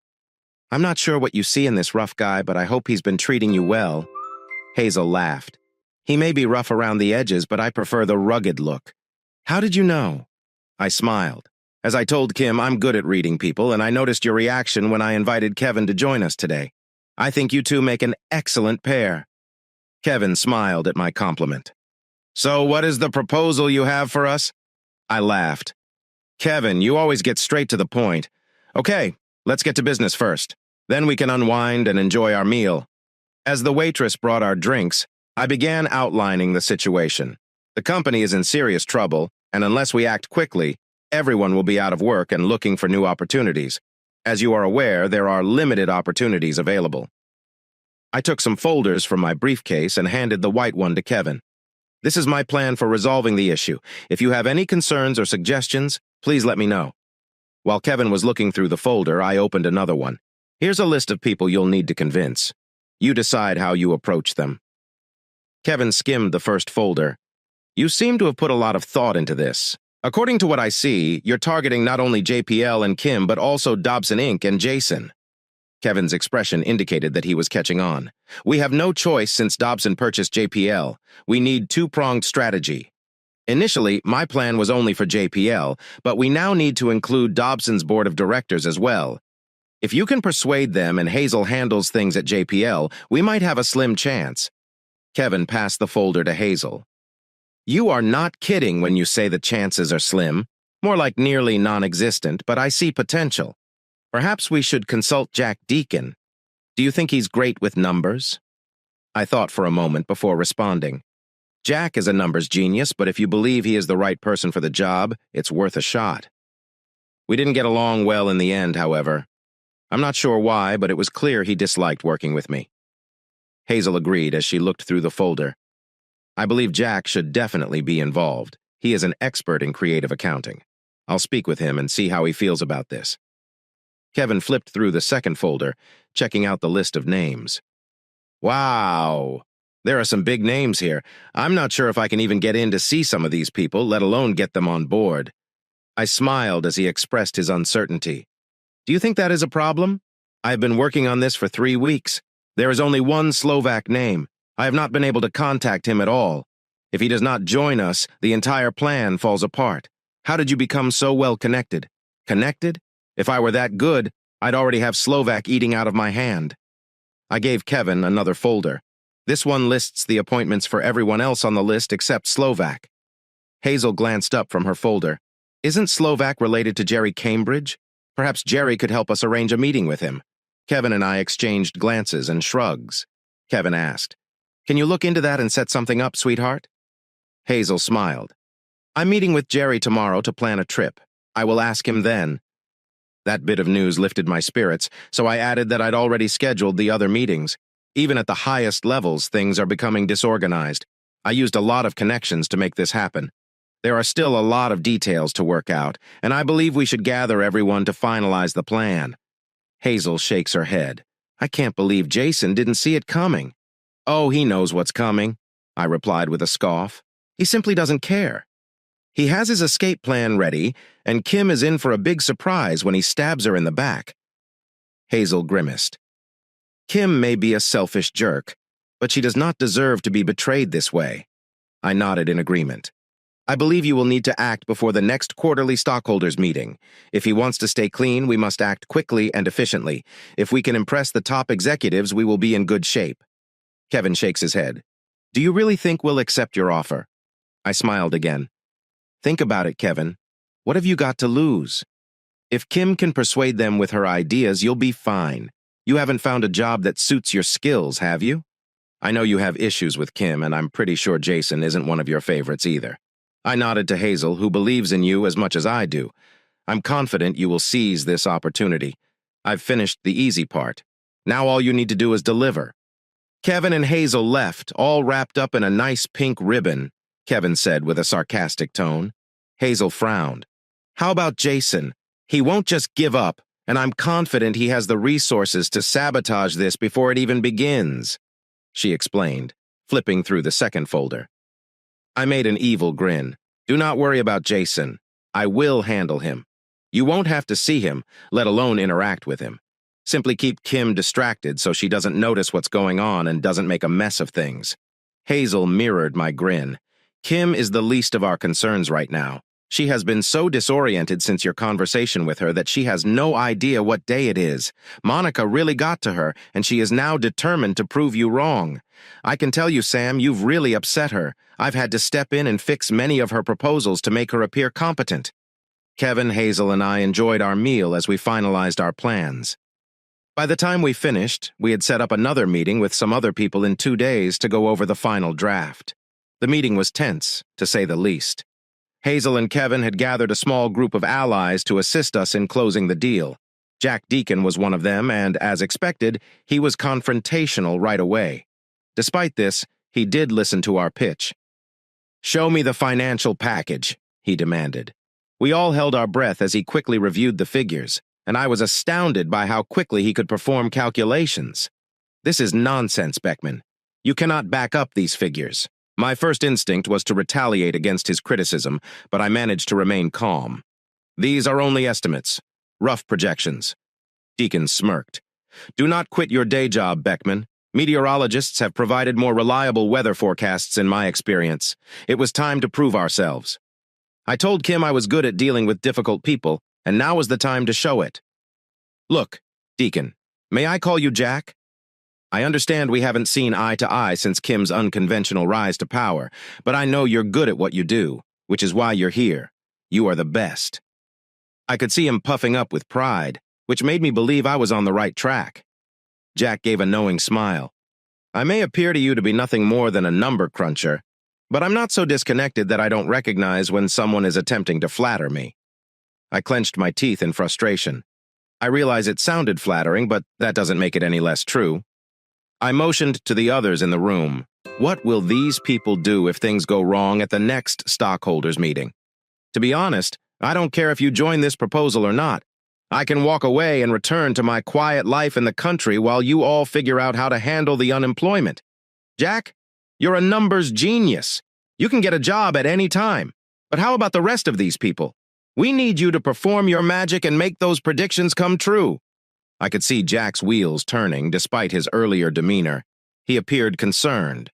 "I'm not sure what you see in this rough guy, but I hope he's been treating you well." Hazel laughed. "He may be rough around the edges, but I prefer the rugged look." "How did you know?" I smiled. As I told Kim, I'm good at reading people, and I noticed your reaction when I invited Kevin to join us today. I think you two make an excellent pair. Kevin smiled at my compliment. "So what is the proposal you have for us?" I laughed. "Kevin, you always get straight to the point. Okay, let's get to business first. Then we can unwind and enjoy our meal." As the waitress brought our drinks, I began outlining the situation. The company is in serious trouble, and unless we act quickly, everyone will be out of work and looking for new opportunities. As you are aware, there are limited opportunities available. I took some folders from my briefcase and handed the white one to Kevin. "This is my plan for resolving the issue. If you have any concerns or suggestions, please let me know." While Kevin was looking through the folder, I opened another one. "Here's a list of people you'll need to convince. You decide how you approach them." Kevin skimmed the first folder. "You seem to have put a lot of thought into this. According to what I see, you're targeting not only JPL and Kim, but also Dobson Inc. and Jason." Kevin's expression indicated that he was catching on. "We have no choice since Dobson purchased JPL. We need two-pronged strategy. Initially, my plan was only for JPL, but we now need to include Dobson's board of directors as well. If you can persuade them and Hazel handles things at JPL, we might have a slim chance." Kevin passed the folder to Hazel. "You are not kidding when you say the chances are slim. More like nearly non-existent, but I see potential. Perhaps we should consult Jack Deacon. Do you think he's great with numbers?" I thought for a moment before responding. "Jack is a numbers genius, but if you believe he is the right person for the job, it's worth a shot." We didn't get along well in the end, however. I'm not sure why, but it was clear he disliked working with me. Hazel agreed as she looked through the folder. "I believe Jack should definitely be involved. He is an expert in creative accounting. I'll speak with him and see how he feels about this." Kevin flipped through the second folder, checking out the list of names. "Wow! There are some big names here. I'm not sure if I can even get in to see some of these people, let alone get them on board." I smiled as he expressed his uncertainty. "Do you think that is a problem? I have been working on this for 3 weeks. There is only one Slovak name. I have not been able to contact him at all. If he does not join us, the entire plan falls apart. How did you become so well connected?" "Connected? If I were that good, I'd already have Slovak eating out of my hand." I gave Kevin another folder. This one lists the appointments for everyone else on the list except Slovak. Hazel glanced up from her folder. "Isn't Slovak related to Jerry Cambridge? Perhaps Jerry could help us arrange a meeting with him." Kevin and I exchanged glances and shrugs. Kevin asked, "Can you look into that and set something up, sweetheart?" Hazel smiled. "I'm meeting with Jerry tomorrow to plan a trip. I will ask him then." That bit of news lifted my spirits, so I added that I'd already scheduled the other meetings. Even at the highest levels, things are becoming disorganized. I used a lot of connections to make this happen. There are still a lot of details to work out, and I believe we should gather everyone to finalize the plan. Hazel shakes her head. "I can't believe Jason didn't see it coming." "Oh, he knows what's coming," I replied with a scoff. "He simply doesn't care. He has his escape plan ready, and Kim is in for a big surprise when he stabs her in the back." Hazel grimaced. "Kim may be a selfish jerk, but she does not deserve to be betrayed this way." I nodded in agreement. "I believe you will need to act before the next quarterly stockholders meeting. If he wants to stay clean, we must act quickly and efficiently. If we can impress the top executives, we will be in good shape." Kevin shakes his head. "Do you really think we'll accept your offer?" I smiled again. "Think about it, Kevin. What have you got to lose? If Kim can persuade them with her ideas, you'll be fine. You haven't found a job that suits your skills, have you?" I know you have issues with Kim, and I'm pretty sure Jason isn't one of your favorites either. I nodded to Hazel, who believes in you as much as I do. I'm confident you will seize this opportunity. I've finished the easy part. Now all you need to do is deliver. Kevin and Hazel left, all wrapped up in a nice pink ribbon, Kevin said with a sarcastic tone. Hazel frowned. How about Jason? He won't just give up, and I'm confident he has the resources to sabotage this before it even begins, she explained, flipping through the second folder. I made an evil grin. Do not worry about Jason. I will handle him. You won't have to see him, let alone interact with him. Simply keep Kim distracted so she doesn't notice what's going on and doesn't make a mess of things. Hazel mirrored my grin. Kim is the least of our concerns right now. She has been so disoriented since your conversation with her that she has no idea what day it is. Monica really got to her, and she is now determined to prove you wrong. I can tell you, Sam, you've really upset her. I've had to step in and fix many of her proposals to make her appear competent. Kevin, Hazel, and I enjoyed our meal as we finalized our plans. By the time we finished, we had set up another meeting with some other people in 2 days to go over the final draft. The meeting was tense, to say the least. Hazel and Kevin had gathered a small group of allies to assist us in closing the deal. Jack Deacon was one of them, and, as expected, he was confrontational right away. Despite this, he did listen to our pitch. "Show me the financial package," he demanded. We all held our breath as he quickly reviewed the figures, and I was astounded by how quickly he could perform calculations. This is nonsense, Beckman. You cannot back up these figures. My first instinct was to retaliate against his criticism, but I managed to remain calm. These are only estimates, rough projections. Deacon smirked. Do not quit your day job, Beckman. Meteorologists have provided more reliable weather forecasts in my experience. It was time to prove ourselves. I told Kim I was good at dealing with difficult people, and now was the time to show it. Look, Deacon, may I call you Jack? I understand we haven't seen eye to eye since Kim's unconventional rise to power, but I know you're good at what you do, which is why you're here. You are the best. I could see him puffing up with pride, which made me believe I was on the right track. Jack gave a knowing smile. I may appear to you to be nothing more than a number cruncher, but I'm not so disconnected that I don't recognize when someone is attempting to flatter me. I clenched my teeth in frustration. I realize it sounded flattering, but that doesn't make it any less true. I motioned to the others in the room. What will these people do if things go wrong at the next stockholders' meeting? To be honest, I don't care if you join this proposal or not. I can walk away and return to my quiet life in the country while you all figure out how to handle the unemployment. Jack, you're a numbers genius. You can get a job at any time. But how about the rest of these people? We need you to perform your magic and make those predictions come true. I could see Jack's wheels turning despite his earlier demeanor. He appeared concerned.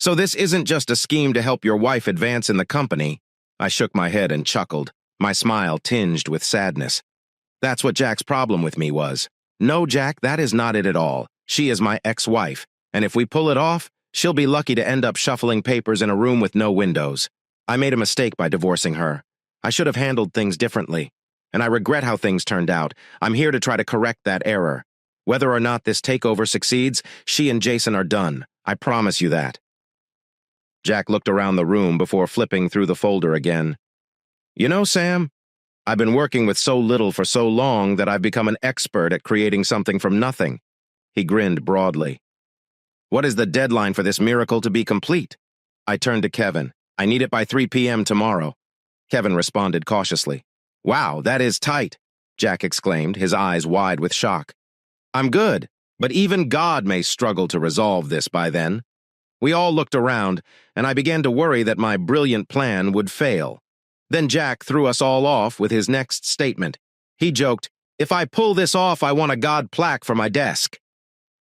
So this isn't just a scheme to help your wife advance in the company. I shook my head and chuckled, my smile tinged with sadness. That's what Jack's problem with me was. No, Jack, that is not it at all. She is my ex-wife, and if we pull it off, she'll be lucky to end up shuffling papers in a room with no windows. I made a mistake by divorcing her. I should have handled things differently, and I regret how things turned out. I'm here to try to correct that error. Whether or not this takeover succeeds, she and Jason are done. I promise you that. Jack looked around the room before flipping through the folder again. You know, Sam, I've been working with so little for so long that I've become an expert at creating something from nothing. He grinned broadly. What is the deadline for this miracle to be complete? I turned to Kevin. I need it by 3 p.m. tomorrow. Kevin responded cautiously. Wow, that is tight, Jack exclaimed, his eyes wide with shock. I'm good, but even God may struggle to resolve this by then. We all looked around, and I began to worry that my brilliant plan would fail. Then Jack threw us all off with his next statement. He joked, "If I pull this off, I want a God plaque for my desk."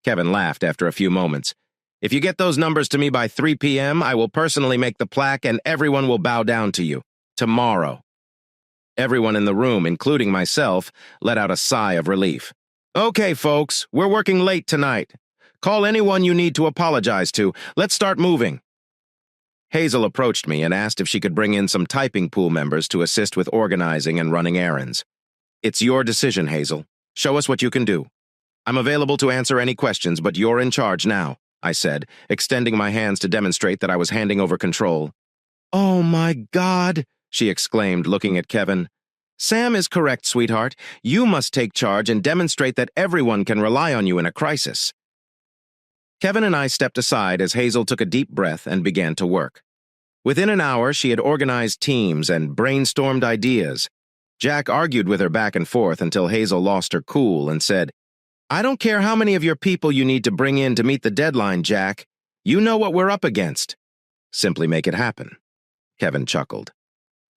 Kevin laughed after a few moments. "If you get those numbers to me by 3 p.m., I will personally make the plaque and everyone will bow down to you. Tomorrow." Everyone in the room, including myself, let out a sigh of relief. "Okay, folks, we're working late tonight. Call anyone you need to apologize to. Let's start moving." Hazel approached me and asked if she could bring in some typing pool members to assist with organizing and running errands. It's your decision, Hazel. Show us what you can do. I'm available to answer any questions, but you're in charge now. I said, extending my hands to demonstrate that I was handing over control. "Oh my God," she exclaimed, looking at Kevin. "Sam is correct, sweetheart. You must take charge and demonstrate that everyone can rely on you in a crisis." Kevin and I stepped aside as Hazel took a deep breath and began to work. Within an hour, she had organized teams and brainstormed ideas. Jack argued with her back and forth until Hazel lost her cool and said, "I don't care how many of your people you need to bring in to meet the deadline, Jack. You know what we're up against. Simply make it happen." Kevin chuckled.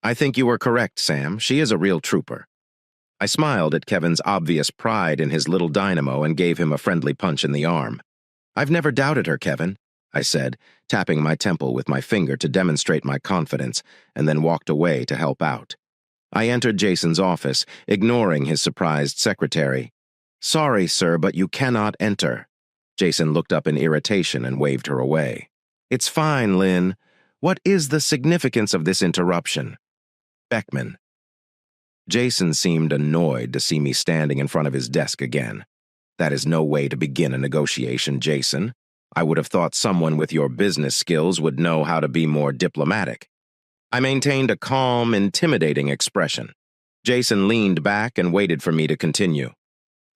"I think you were correct, Sam. She is a real trooper." I smiled at Kevin's obvious pride in his little dynamo and gave him a friendly punch in the arm. "I've never doubted her, Kevin," I said, tapping my temple with my finger to demonstrate my confidence, and then walked away to help out. I entered Jason's office, ignoring his surprised secretary. "Sorry, sir, but you cannot enter." Jason looked up in irritation and waved her away. "It's fine, Lynn. What is the significance of this interruption?" "Beckman." Jason seemed annoyed to see me standing in front of his desk again. "That is no way to begin a negotiation, Jason. I would have thought someone with your business skills would know how to be more diplomatic." I maintained a calm, intimidating expression. Jason leaned back and waited for me to continue.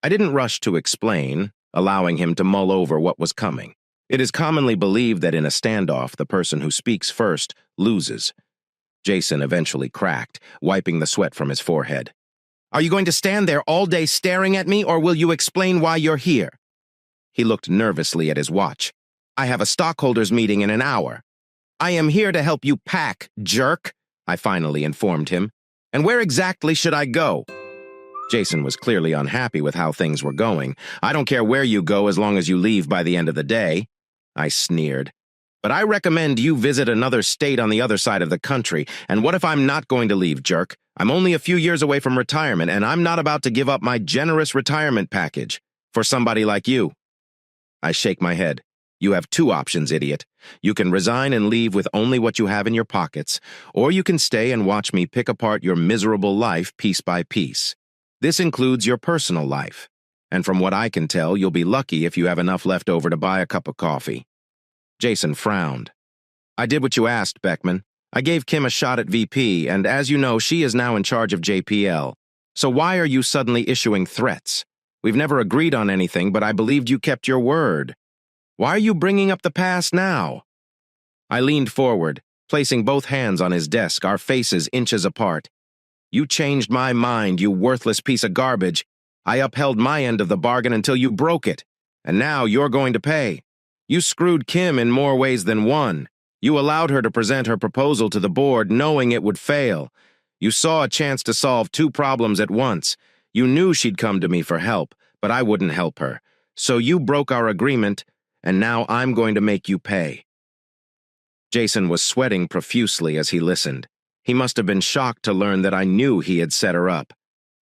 I didn't rush to explain, allowing him to mull over what was coming. It is commonly believed that in a standoff, the person who speaks first loses. Jason eventually cracked, wiping the sweat from his forehead. "Are you going to stand there all day staring at me, or will you explain why you're here?" He looked nervously at his watch. "I have a stockholders meeting in an hour." "I am here to help you pack, jerk," I finally informed him. "And where exactly should I go?" Jason was clearly unhappy with how things were going. "I don't care where you go as long as you leave by the end of the day," I sneered. "But I recommend you visit another state on the other side of the country. And what if I'm not going to leave, jerk? I'm only a few years away from retirement, and I'm not about to give up my generous retirement package for somebody like you." I shake my head. "You have two options, idiot. You can resign and leave with only what you have in your pockets, or you can stay and watch me pick apart your miserable life piece by piece. This includes your personal life. And from what I can tell, you'll be lucky if you have enough left over to buy a cup of coffee." Jason frowned. "I did what you asked, Beckman. I gave Kim a shot at VP, and as you know, she is now in charge of JPL. So why are you suddenly issuing threats? We've never agreed on anything, but I believed you kept your word. Why are you bringing up the past now?" I leaned forward, placing both hands on his desk, our faces inches apart. "You changed my mind, you worthless piece of garbage. I upheld my end of the bargain until you broke it, and now you're going to pay. You screwed Kim in more ways than one. You allowed her to present her proposal to the board knowing it would fail. You saw a chance to solve two problems at once. You knew she'd come to me for help, but I wouldn't help her. So you broke our agreement, and now I'm going to make you pay." Jason was sweating profusely as he listened. He must have been shocked to learn that I knew he had set her up.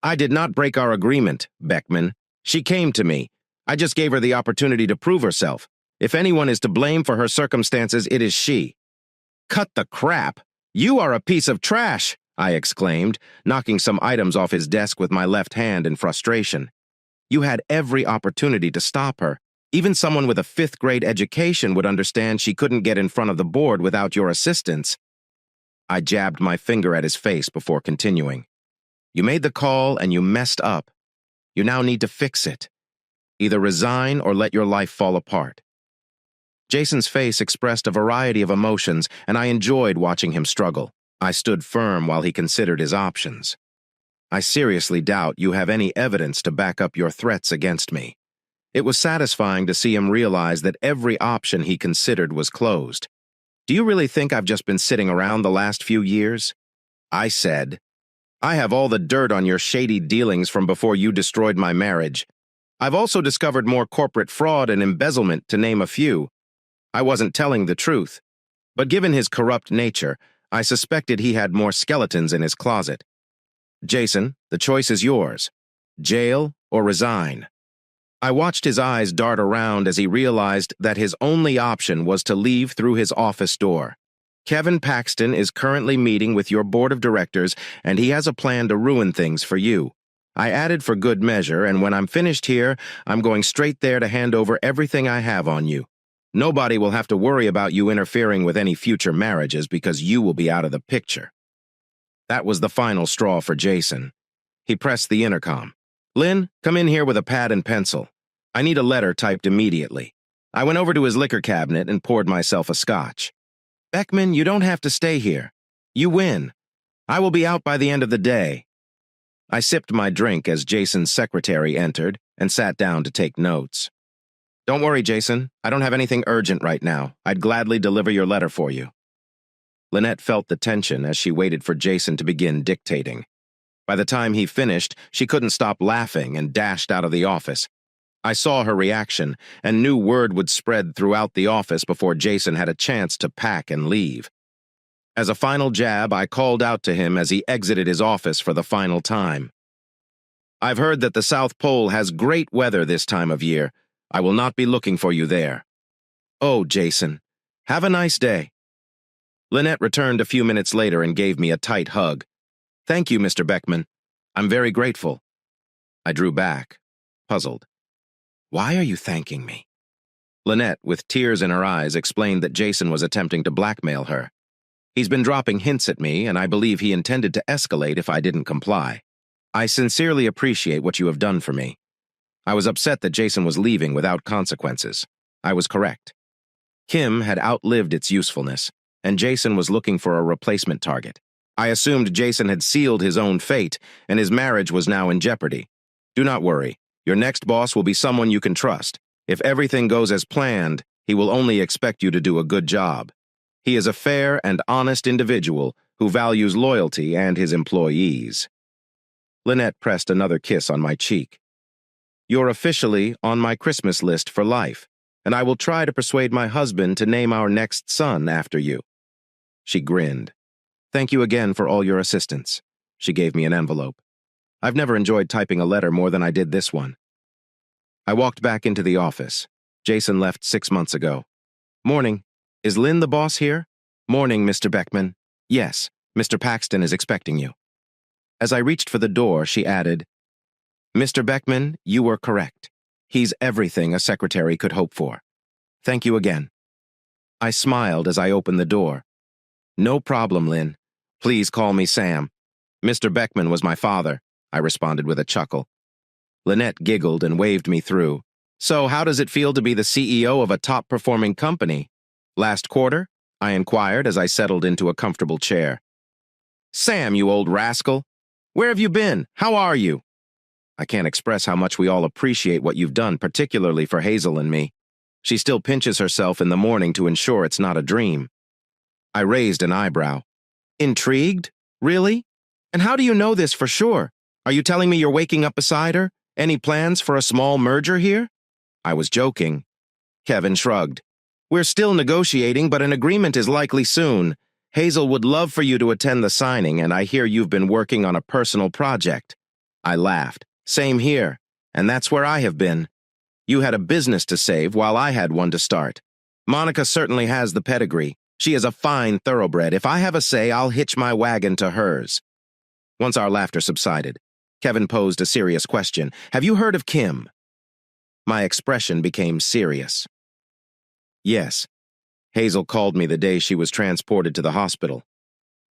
"I did not break our agreement, Beckman. She came to me. I just gave her the opportunity to prove herself. If anyone is to blame for her circumstances, it is she." "Cut the crap! You are a piece of trash!" I exclaimed, knocking some items off his desk with my left hand in frustration. "You had every opportunity to stop her. Even someone with a fifth-grade education would understand she couldn't get in front of the board without your assistance." I jabbed my finger at his face before continuing. "You made the call and you messed up. You now need to fix it. Either resign or let your life fall apart." Jason's face expressed a variety of emotions, and I enjoyed watching him struggle. I stood firm while he considered his options. "I seriously doubt you have any evidence to back up your threats against me." It was satisfying to see him realize that every option he considered was closed. "Do you really think I've just been sitting around the last few years?" I said, "I have all the dirt on your shady dealings from before you destroyed my marriage. I've also discovered more corporate fraud and embezzlement, to name a few. I wasn't telling the truth. But given his corrupt nature, I suspected he had more skeletons in his closet. Jason, the choice is yours. Jail or resign." I watched his eyes dart around as he realized that his only option was to leave through his office door. "Kevin Paxton is currently meeting with your board of directors, and he has a plan to ruin things for you." I added for good measure, "and when I'm finished here, I'm going straight there to hand over everything I have on you." Nobody will have to worry about you interfering with any future marriages because you will be out of the picture. That was the final straw for Jason. He pressed the intercom. Lynn, come in here with a pad and pencil. I need a letter typed immediately. I went over to his liquor cabinet and poured myself a scotch. Beckman, you don't have to stay here. You win. I will be out by the end of the day. I sipped my drink as Jason's secretary entered and sat down to take notes. Don't worry, Jason. I don't have anything urgent right now. I'd gladly deliver your letter for you. Lynette felt the tension as she waited for Jason to begin dictating. By the time he finished, she couldn't stop laughing and dashed out of the office. I saw her reaction and knew word would spread throughout the office before Jason had a chance to pack and leave. As a final jab, I called out to him as he exited his office for the final time. I've heard that the South Pole has great weather this time of year. I will not be looking for you there. Oh, Jason, have a nice day. Lynette returned a few minutes later and gave me a tight hug. Thank you, Mr. Beckman. I'm very grateful. I drew back, puzzled. Why are you thanking me? Lynette, with tears in her eyes, explained that Jason was attempting to blackmail her. He's been dropping hints at me, and I believe he intended to escalate if I didn't comply. I sincerely appreciate what you have done for me. I was upset that Jason was leaving without consequences. I was correct. Kim had outlived its usefulness, and Jason was looking for a replacement target. I assumed Jason had sealed his own fate, and his marriage was now in jeopardy. Do not worry. Your next boss will be someone you can trust. If everything goes as planned, he will only expect you to do a good job. He is a fair and honest individual who values loyalty and his employees. Lynette pressed another kiss on my cheek. You're officially on my Christmas list for life, and I will try to persuade my husband to name our next son after you. She grinned. Thank you again for all your assistance. She gave me an envelope. I've never enjoyed typing a letter more than I did this one. I walked back into the office. Jason left 6 months ago. Morning. Is Lynn the boss here? Morning, Mr. Beckman. Yes, Mr. Paxton is expecting you. As I reached for the door, she added, Mr. Beckman, you were correct. He's everything a secretary could hope for. Thank you again. I smiled as I opened the door. No problem, Lynn. Please call me Sam. Mr. Beckman was my father, I responded with a chuckle. Lynette giggled and waved me through. So how does it feel to be the CEO of a top-performing company? Last quarter? I inquired as I settled into a comfortable chair. Sam, you old rascal. Where have you been? How are you? I can't express how much we all appreciate what you've done, particularly for Hazel and me. She still pinches herself in the morning to ensure it's not a dream. I raised an eyebrow. Intrigued? Really? And how do you know this for sure? Are you telling me you're waking up beside her? Any plans for a small merger here? I was joking. Kevin shrugged. We're still negotiating, but an agreement is likely soon. Hazel would love for you to attend the signing, and I hear you've been working on a personal project. I laughed. Same here, and that's where I have been. You had a business to save while I had one to start. Monica certainly has the pedigree. She is a fine thoroughbred. If I have a say, I'll hitch my wagon to hers. Once our laughter subsided, Kevin posed a serious question. Have you heard of Kim? My expression became serious. Yes. Hazel called me the day she was transported to the hospital.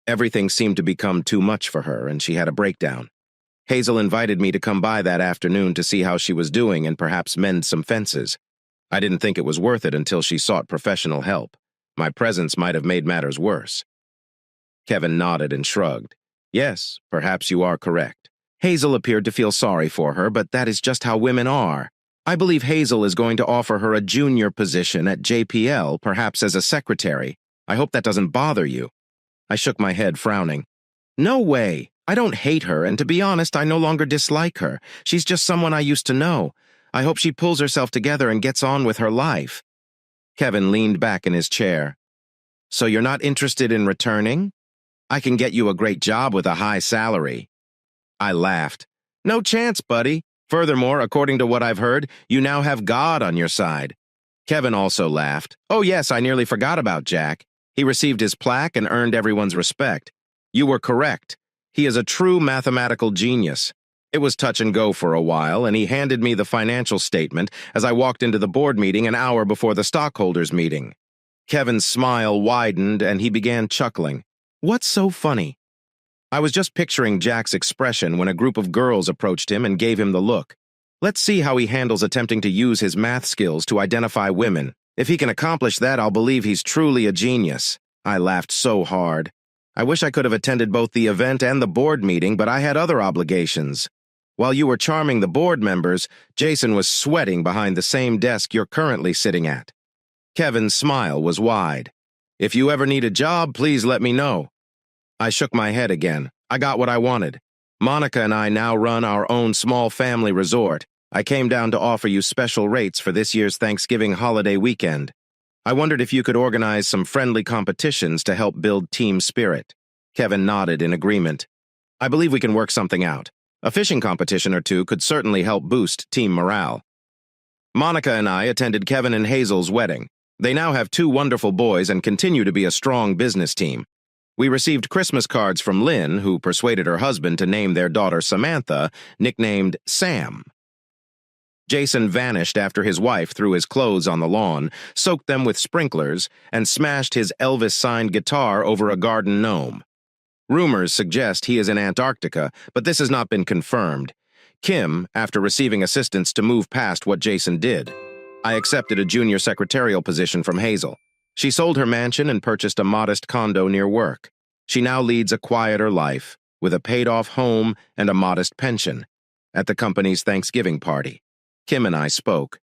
Everything seemed to become too much for her, and she had a breakdown. Hazel invited me to come by that afternoon to see how she was doing and perhaps mend some fences. I didn't think it was worth it until she sought professional help. My presence might have made matters worse. Kevin nodded and shrugged. Yes, perhaps you are correct. Hazel appeared to feel sorry for her, but that is just how women are. I believe Hazel is going to offer her a junior position at JPL, perhaps as a secretary. I hope that doesn't bother you. I shook my head, frowning. No way. I don't hate her, and to be honest, I no longer dislike her. She's just someone I used to know. I hope she pulls herself together and gets on with her life. Kevin leaned back in his chair. So you're not interested in returning? I can get you a great job with a high salary. I laughed. No chance, buddy. Furthermore, according to what I've heard, you now have God on your side. Kevin also laughed. Oh yes, I nearly forgot about Jack. He received his plaque and earned everyone's respect. You were correct. He is a true mathematical genius. It was touch and go for a while, and he handed me the financial statement as I walked into the board meeting an hour before the stockholders' meeting. Kevin's smile widened, and he began chuckling. "What's so funny?" I was just picturing Jack's expression when a group of girls approached him and gave him the look. Let's see how he handles attempting to use his math skills to identify women. If he can accomplish that, I'll believe he's truly a genius. I laughed so hard. I wish I could have attended both the event and the board meeting, but I had other obligations. While you were charming the board members, Jason was sweating behind the same desk you're currently sitting at. Kevin's smile was wide. "If you ever need a job, please let me know." I shook my head again. I got what I wanted. Monica and I now run our own small family resort. I came down to offer you special rates for this year's Thanksgiving holiday weekend. I wondered if you could organize some friendly competitions to help build team spirit. Kevin nodded in agreement. I believe we can work something out. A fishing competition or two could certainly help boost team morale. Monica and I attended Kevin and Hazel's wedding. They now have 2 wonderful boys and continue to be a strong business team. We received Christmas cards from Lynn, who persuaded her husband to name their daughter Samantha, nicknamed Sam. Jason vanished after his wife threw his clothes on the lawn, soaked them with sprinklers, and smashed his Elvis-signed guitar over a garden gnome. Rumors suggest he is in Antarctica, but this has not been confirmed. Kim, after receiving assistance to move past what Jason did. I accepted a junior secretarial position from Hazel. She sold her mansion and purchased a modest condo near work. She now leads a quieter life, with a paid-off home and a modest pension. At the company's Thanksgiving party, Kim and I spoke.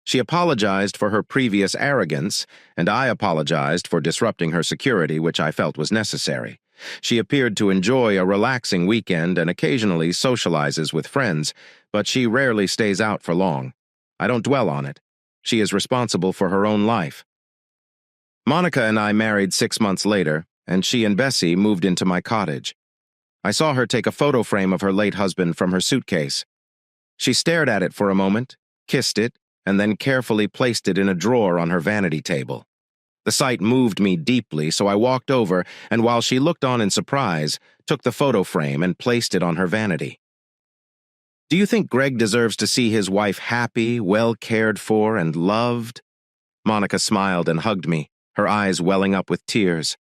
She apologized for her previous arrogance, and I apologized for disrupting her security, which I felt was necessary. She appeared to enjoy a relaxing weekend and occasionally socializes with friends, but she rarely stays out for long. I don't dwell on it. She is responsible for her own life. Monica and I married 6 months later, and she and Bessie moved into my cottage. I saw her take a photo frame of her late husband from her suitcase. She stared at it for a moment, kissed it, and then carefully placed it in a drawer on her vanity table. The sight moved me deeply, so I walked over, and while she looked on in surprise, took the photo frame and placed it on her vanity. "Do you think Greg deserves to see his wife happy, well cared for, and loved?" Monica smiled and hugged me, her eyes welling up with tears.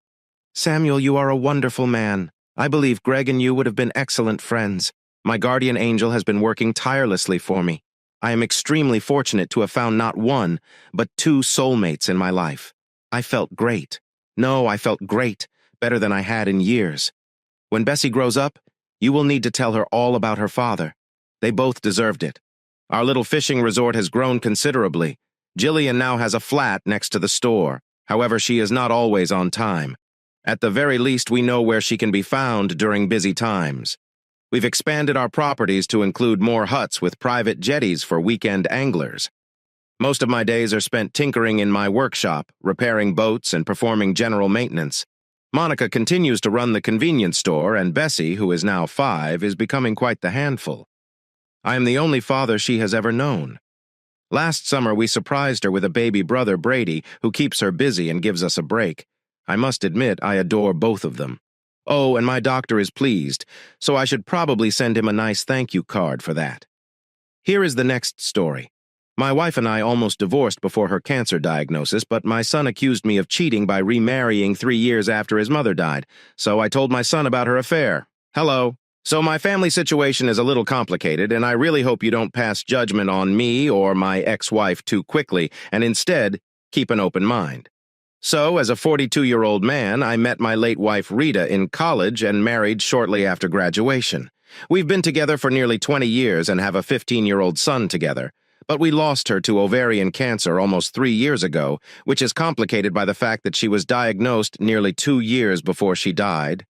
"Samuel, you are a wonderful man. I believe Greg and you would have been excellent friends. My guardian angel has been working tirelessly for me. I am extremely fortunate to have found not one, but 2 soulmates in my life. I felt great. No, I felt great, better than I had in years. When Bessie grows up, you will need to tell her all about her father. They both deserved it. Our little fishing resort has grown considerably. Jillian now has a flat next to the store. However, she is not always on time. At the very least, we know where she can be found during busy times. We've expanded our properties to include more huts with private jetties for weekend anglers. Most of my days are spent tinkering in my workshop, repairing boats and performing general maintenance. Monica continues to run the convenience store, and Bessie, who is now 5, is becoming quite the handful. I am the only father she has ever known. Last summer, we surprised her with a baby brother, Brady, who keeps her busy and gives us a break. I must admit, I adore both of them. Oh, and my doctor is pleased, so I should probably send him a nice thank you card for that. Here is the next story. My wife and I almost divorced before her cancer diagnosis, but my son accused me of cheating by remarrying 3 years after his mother died, so I told my son about her affair. Hello. So my family situation is a little complicated, and I really hope you don't pass judgment on me or my ex-wife too quickly, and instead, keep an open mind. So, as a 42-year-old man, I met my late wife Rita in college and married shortly after graduation. We've been together for nearly 20 years and have a 15-year-old son together, but we lost her to ovarian cancer almost 3 years ago, which is complicated by the fact that she was diagnosed nearly 2 years before she died,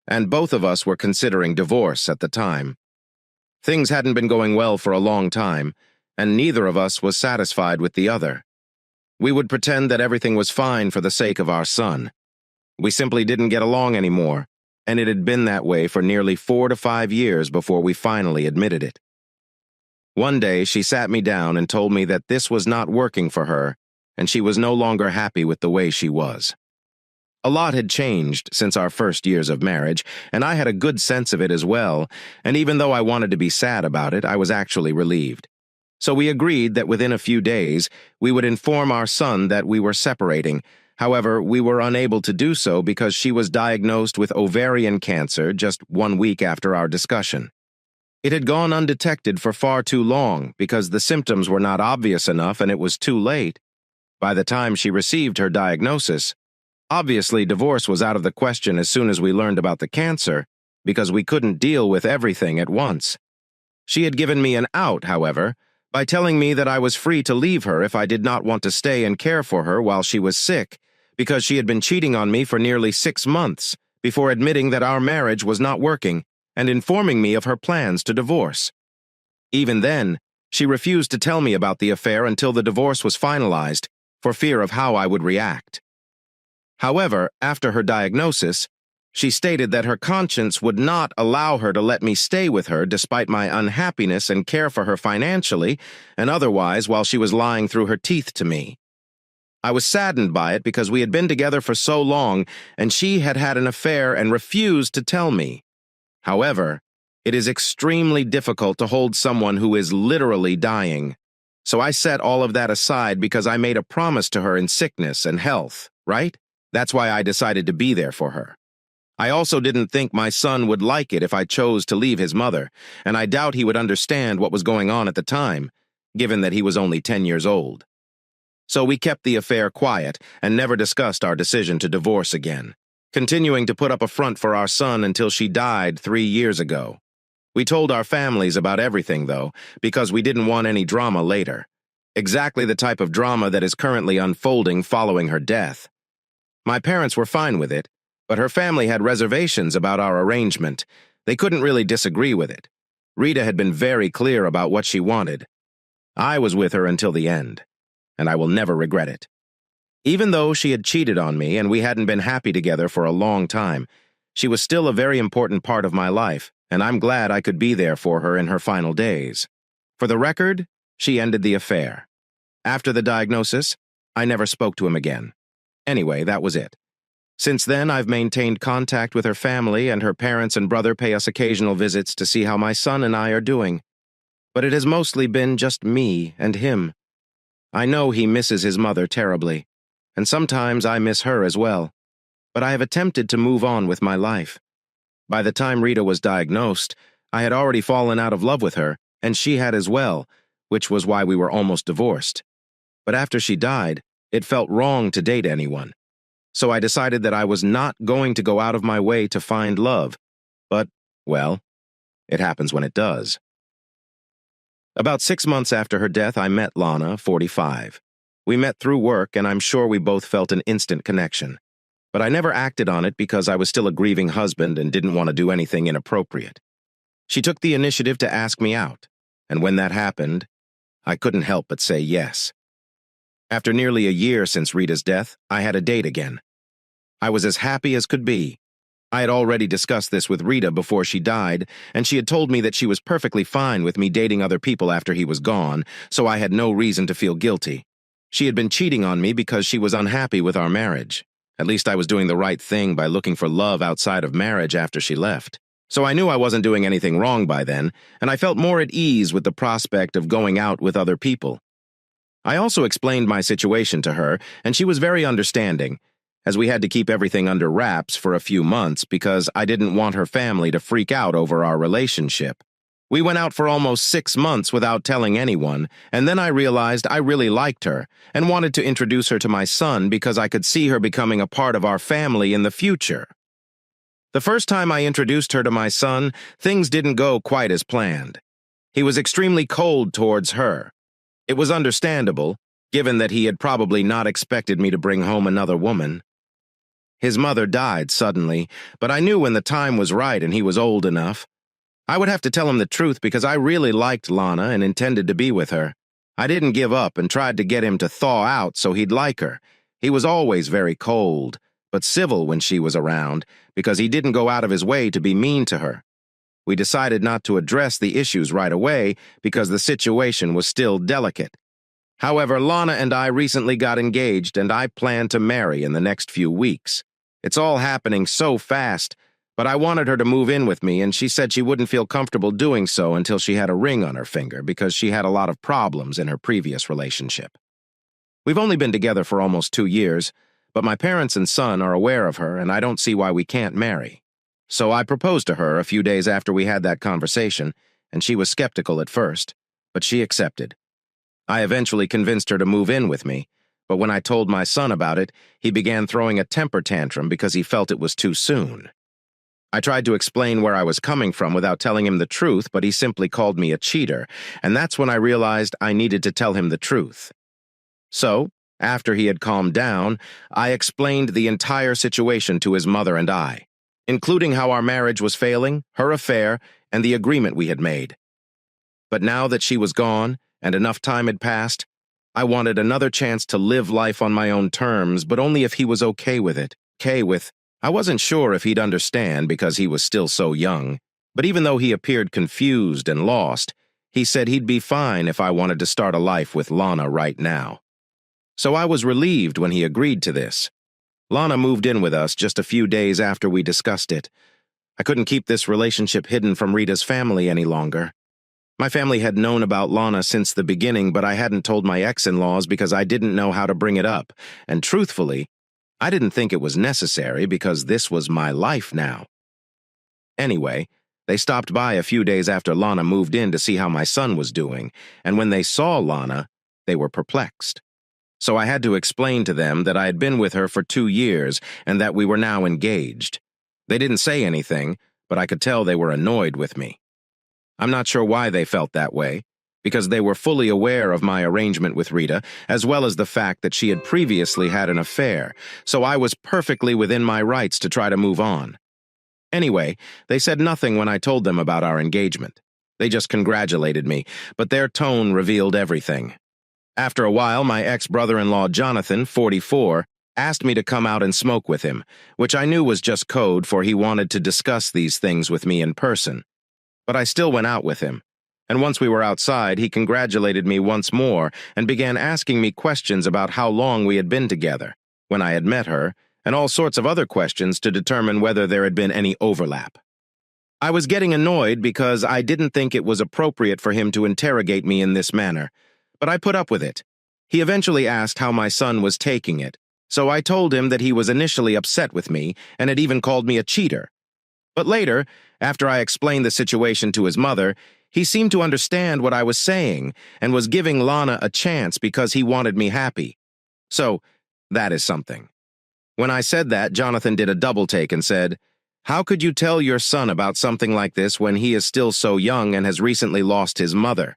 and both of us were considering divorce at the time. Things hadn't been going well for a long time, and neither of us was satisfied with the other. We would pretend that everything was fine for the sake of our son. We simply didn't get along anymore, and it had been that way for nearly 4 to 5 years before we finally admitted it. One day, she sat me down and told me that this was not working for her, and she was no longer happy with the way she was. A lot had changed since our first years of marriage, and I had a good sense of it as well, and even though I wanted to be sad about it, I was actually relieved. So we agreed that within a few days, we would inform our son that we were separating. However, we were unable to do so because she was diagnosed with ovarian cancer just 1 week after our discussion. It had gone undetected for far too long because the symptoms were not obvious enough and it was too late. By the time she received her diagnosis, obviously divorce was out of the question as soon as we learned about the cancer, because we couldn't deal with everything at once. She had given me an out, however, by telling me that I was free to leave her if I did not want to stay and care for her while she was sick, because she had been cheating on me for nearly 6 months before admitting that our marriage was not working and informing me of her plans to divorce. Even then, she refused to tell me about the affair until the divorce was finalized, for fear of how I would react. However, after her diagnosis, she stated that her conscience would not allow her to let me stay with her despite my unhappiness and care for her financially and otherwise while she was lying through her teeth to me. I was saddened by it because we had been together for so long and she had had an affair and refused to tell me. However, it is extremely difficult to hold someone who is literally dying. So I set all of that aside because I made a promise to her in sickness and health, right? That's why I decided to be there for her. I also didn't think my son would like it if I chose to leave his mother, and I doubt he would understand what was going on at the time, given that he was only 10 years old. So we kept the affair quiet and never discussed our decision to divorce again, continuing to put up a front for our son until she died 3 years ago. We told our families about everything, though, because we didn't want any drama later. Exactly the type of drama that is currently unfolding following her death. My parents were fine with it, but her family had reservations about our arrangement. They couldn't really disagree with it. Rita had been very clear about what she wanted. I was with her until the end, and I will never regret it. Even though she had cheated on me and we hadn't been happy together for a long time, she was still a very important part of my life, and I'm glad I could be there for her in her final days. For the record, she ended the affair. After the diagnosis, I never spoke to him again. Anyway, that was it. Since then, I've maintained contact with her family, and her parents and brother pay us occasional visits to see how my son and I are doing. But it has mostly been just me and him. I know he misses his mother terribly, and sometimes I miss her as well. But I have attempted to move on with my life. By the time Rita was diagnosed, I had already fallen out of love with her, and she had as well, which was why we were almost divorced. But after she died, it felt wrong to date anyone. So I decided that I was not going to go out of my way to find love. But, well, it happens when it does. About 6 months after her death, I met Lana, 45. We met through work, and I'm sure we both felt an instant connection. But I never acted on it because I was still a grieving husband and didn't want to do anything inappropriate. She took the initiative to ask me out, and when that happened, I couldn't help but say yes. After nearly a year since Rita's death, I had a date again. I was as happy as could be. I had already discussed this with Rita before she died, and she had told me that she was perfectly fine with me dating other people after he was gone, so I had no reason to feel guilty. She had been cheating on me because she was unhappy with our marriage. At least I was doing the right thing by looking for love outside of marriage after she left. So I knew I wasn't doing anything wrong by then, and I felt more at ease with the prospect of going out with other people. I also explained my situation to her, and she was very understanding, as we had to keep everything under wraps for a few months because I didn't want her family to freak out over our relationship. We went out for almost 6 months without telling anyone, and then I realized I really liked her and wanted to introduce her to my son because I could see her becoming a part of our family in the future. The first time I introduced her to my son, things didn't go quite as planned. He was extremely cold towards her. It was understandable, given that he had probably not expected me to bring home another woman. His mother died suddenly, but I knew when the time was right and he was old enough. I would have to tell him the truth because I really liked Lana and intended to be with her. I didn't give up and tried to get him to thaw out so he'd like her. He was always very cold, but civil when she was around because he didn't go out of his way to be mean to her. We decided not to address the issues right away because the situation was still delicate. However, Lana and I recently got engaged and I plan to marry in the next few weeks. It's all happening so fast, but I wanted her to move in with me, and she said she wouldn't feel comfortable doing so until she had a ring on her finger because she had a lot of problems in her previous relationship. We've only been together for almost 2 years, but my parents and son are aware of her, and I don't see why we can't marry. So I proposed to her a few days after we had that conversation, and she was skeptical at first, but she accepted. I eventually convinced her to move in with me, but when I told my son about it, he began throwing a temper tantrum because he felt it was too soon. I tried to explain where I was coming from without telling him the truth, but he simply called me a cheater, and that's when I realized I needed to tell him the truth. So, after he had calmed down, I explained the entire situation to his mother and I, including how our marriage was failing, her affair, and the agreement we had made. But now that she was gone, and enough time had passed, I wanted another chance to live life on my own terms, but only if he was okay with it. I wasn't sure if he'd understand because he was still so young, but even though he appeared confused and lost, he said he'd be fine if I wanted to start a life with Lana right now. So I was relieved when he agreed to this. Lana moved in with us just a few days after we discussed it. I couldn't keep this relationship hidden from Rita's family any longer. My family had known about Lana since the beginning, but I hadn't told my ex-in-laws because I didn't know how to bring it up, and truthfully, I didn't think it was necessary because this was my life now. Anyway, they stopped by a few days after Lana moved in to see how my son was doing, and when they saw Lana, they were perplexed. So I had to explain to them that I had been with her for 2 years and that we were now engaged. They didn't say anything, but I could tell they were annoyed with me. I'm not sure why they felt that way, because they were fully aware of my arrangement with Rita, as well as the fact that she had previously had an affair, so I was perfectly within my rights to try to move on. Anyway, they said nothing when I told them about our engagement. They just congratulated me, but their tone revealed everything. After a while, my ex-brother-in-law Jonathan, 44, asked me to come out and smoke with him, which I knew was just code for he wanted to discuss these things with me in person. But I still went out with him, and once we were outside, he congratulated me once more and began asking me questions about how long we had been together, when I had met her, and all sorts of other questions to determine whether there had been any overlap. I was getting annoyed because I didn't think it was appropriate for him to interrogate me in this manner, but I put up with it. He eventually asked how my son was taking it, so I told him that he was initially upset with me and had even called me a cheater. But later, after I explained the situation to his mother, he seemed to understand what I was saying and was giving Lana a chance because he wanted me happy. So, that is something. When I said that, Jonathan did a double take and said, "How could you tell your son about something like this when he is still so young and has recently lost his mother?"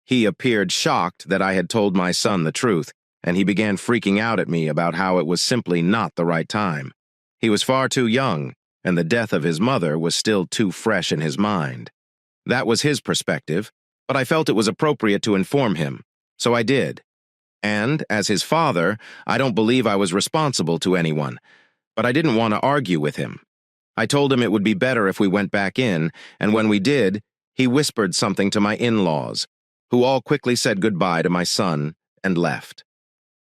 He appeared shocked that I had told my son the truth, and he began freaking out at me about how it was simply not the right time. He was far too young, and the death of his mother was still too fresh in his mind. That was his perspective, but I felt it was appropriate to inform him, so I did. And, as his father, I don't believe I was responsible to anyone, but I didn't want to argue with him. I told him it would be better if we went back in, and when we did, he whispered something to my in-laws, who all quickly said goodbye to my son and left.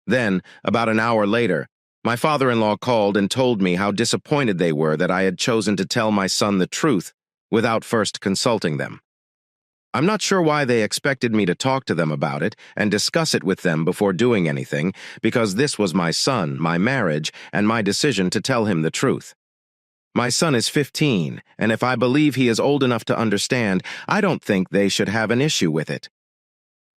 Then, about an hour later, my father-in-law called and told me how disappointed they were that I had chosen to tell my son the truth without first consulting them. I'm not sure why they expected me to talk to them about it and discuss it with them before doing anything, because this was my son, my marriage, and my decision to tell him the truth. My son is 15, and if I believe he is old enough to understand, I don't think they should have an issue with it.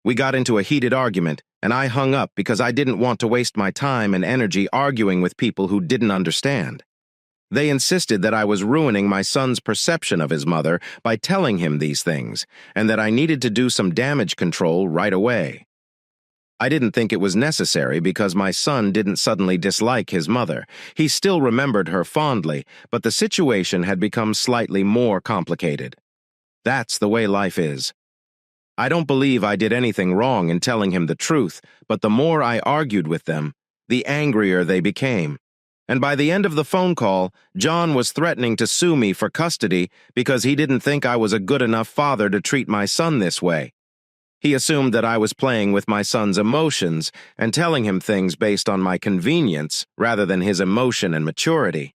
We got into a heated argument, and I hung up because I didn't want to waste my time and energy arguing with people who didn't understand. They insisted that I was ruining my son's perception of his mother by telling him these things, and that I needed to do some damage control right away. I didn't think it was necessary because my son didn't suddenly dislike his mother. He still remembered her fondly, but the situation had become slightly more complicated. That's the way life is. I don't believe I did anything wrong in telling him the truth, but the more I argued with them, the angrier they became. And by the end of the phone call, John was threatening to sue me for custody because he didn't think I was a good enough father to treat my son this way. He assumed that I was playing with my son's emotions and telling him things based on my convenience rather than his emotion and maturity.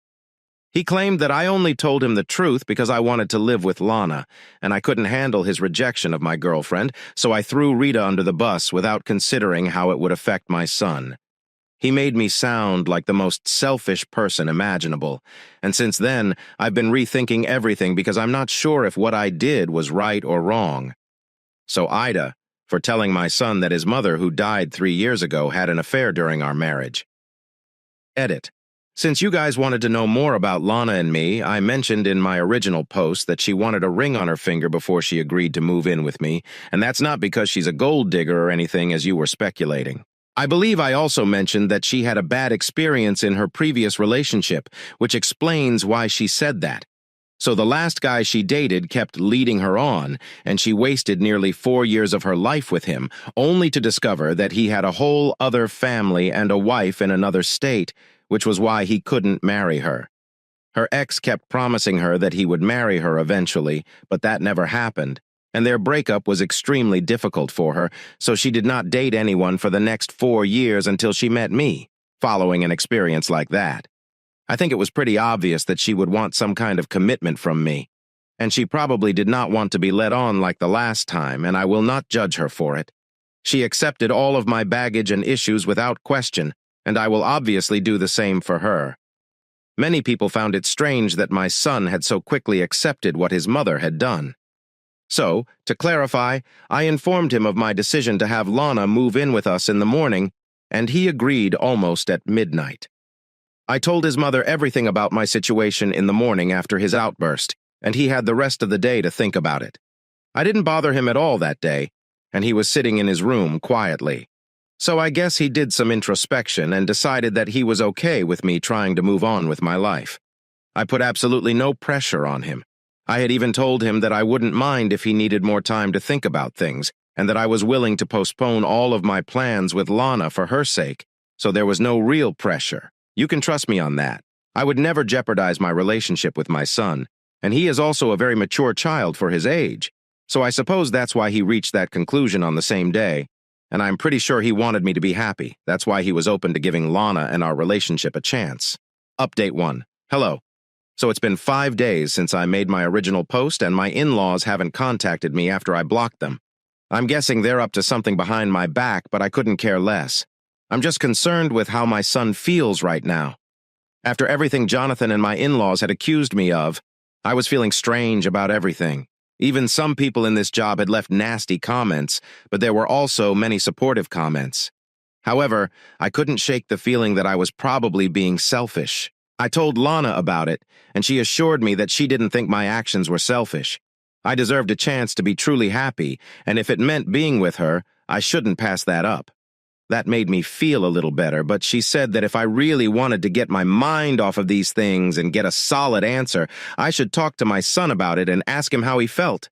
He claimed that I only told him the truth because I wanted to live with Lana, and I couldn't handle his rejection of my girlfriend, so I threw Rita under the bus without considering how it would affect my son. He made me sound like the most selfish person imaginable, and since then, I've been rethinking everything because I'm not sure if what I did was right or wrong. So Ida, for telling my son that his mother, who died 3 years ago, had an affair during our marriage. Edit. Since you guys wanted to know more about Lana and me, I mentioned in my original post that she wanted a ring on her finger before she agreed to move in with me, and that's not because she's a gold digger or anything as you were speculating. I believe I also mentioned that she had a bad experience in her previous relationship, which explains why she said that. So the last guy she dated kept leading her on, and she wasted nearly 4 years of her life with him, only to discover that he had a whole other family and a wife in another state, which was why he couldn't marry her. Her ex kept promising her that he would marry her eventually, but that never happened, and their breakup was extremely difficult for her, so she did not date anyone for the next 4 years until she met me, following an experience like that. I think it was pretty obvious that she would want some kind of commitment from me, and she probably did not want to be led on like the last time, and I will not judge her for it. She accepted all of my baggage and issues without question, and I will obviously do the same for her. Many people found it strange that my son had so quickly accepted what his mother had done. So, to clarify, I informed him of my decision to have Lana move in with us in the morning, and he agreed almost at midnight. I told his mother everything about my situation in the morning after his outburst, and he had the rest of the day to think about it. I didn't bother him at all that day, and he was sitting in his room quietly. So I guess he did some introspection and decided that he was okay with me trying to move on with my life. I put absolutely no pressure on him. I had even told him that I wouldn't mind if he needed more time to think about things, and that I was willing to postpone all of my plans with Lana for her sake, so there was no real pressure. You can trust me on that. I would never jeopardize my relationship with my son, and he is also a very mature child for his age, so I suppose that's why he reached that conclusion on the same day. And I'm pretty sure he wanted me to be happy. That's why he was open to giving Lana and our relationship a chance. Update 1. Hello. So it's been 5 days since I made my original post, and my in-laws haven't contacted me after I blocked them. I'm guessing they're up to something behind my back, but I couldn't care less. I'm just concerned with how my son feels right now. After everything Jonathan and my in-laws had accused me of, I was feeling strange about everything. Even some people in this job had left nasty comments, but there were also many supportive comments. However, I couldn't shake the feeling that I was probably being selfish. I told Lana about it, and she assured me that she didn't think my actions were selfish. I deserved a chance to be truly happy, and if it meant being with her, I shouldn't pass that up. That made me feel a little better, but she said that if I really wanted to get my mind off of these things and get a solid answer, I should talk to my son about it and ask him how he felt.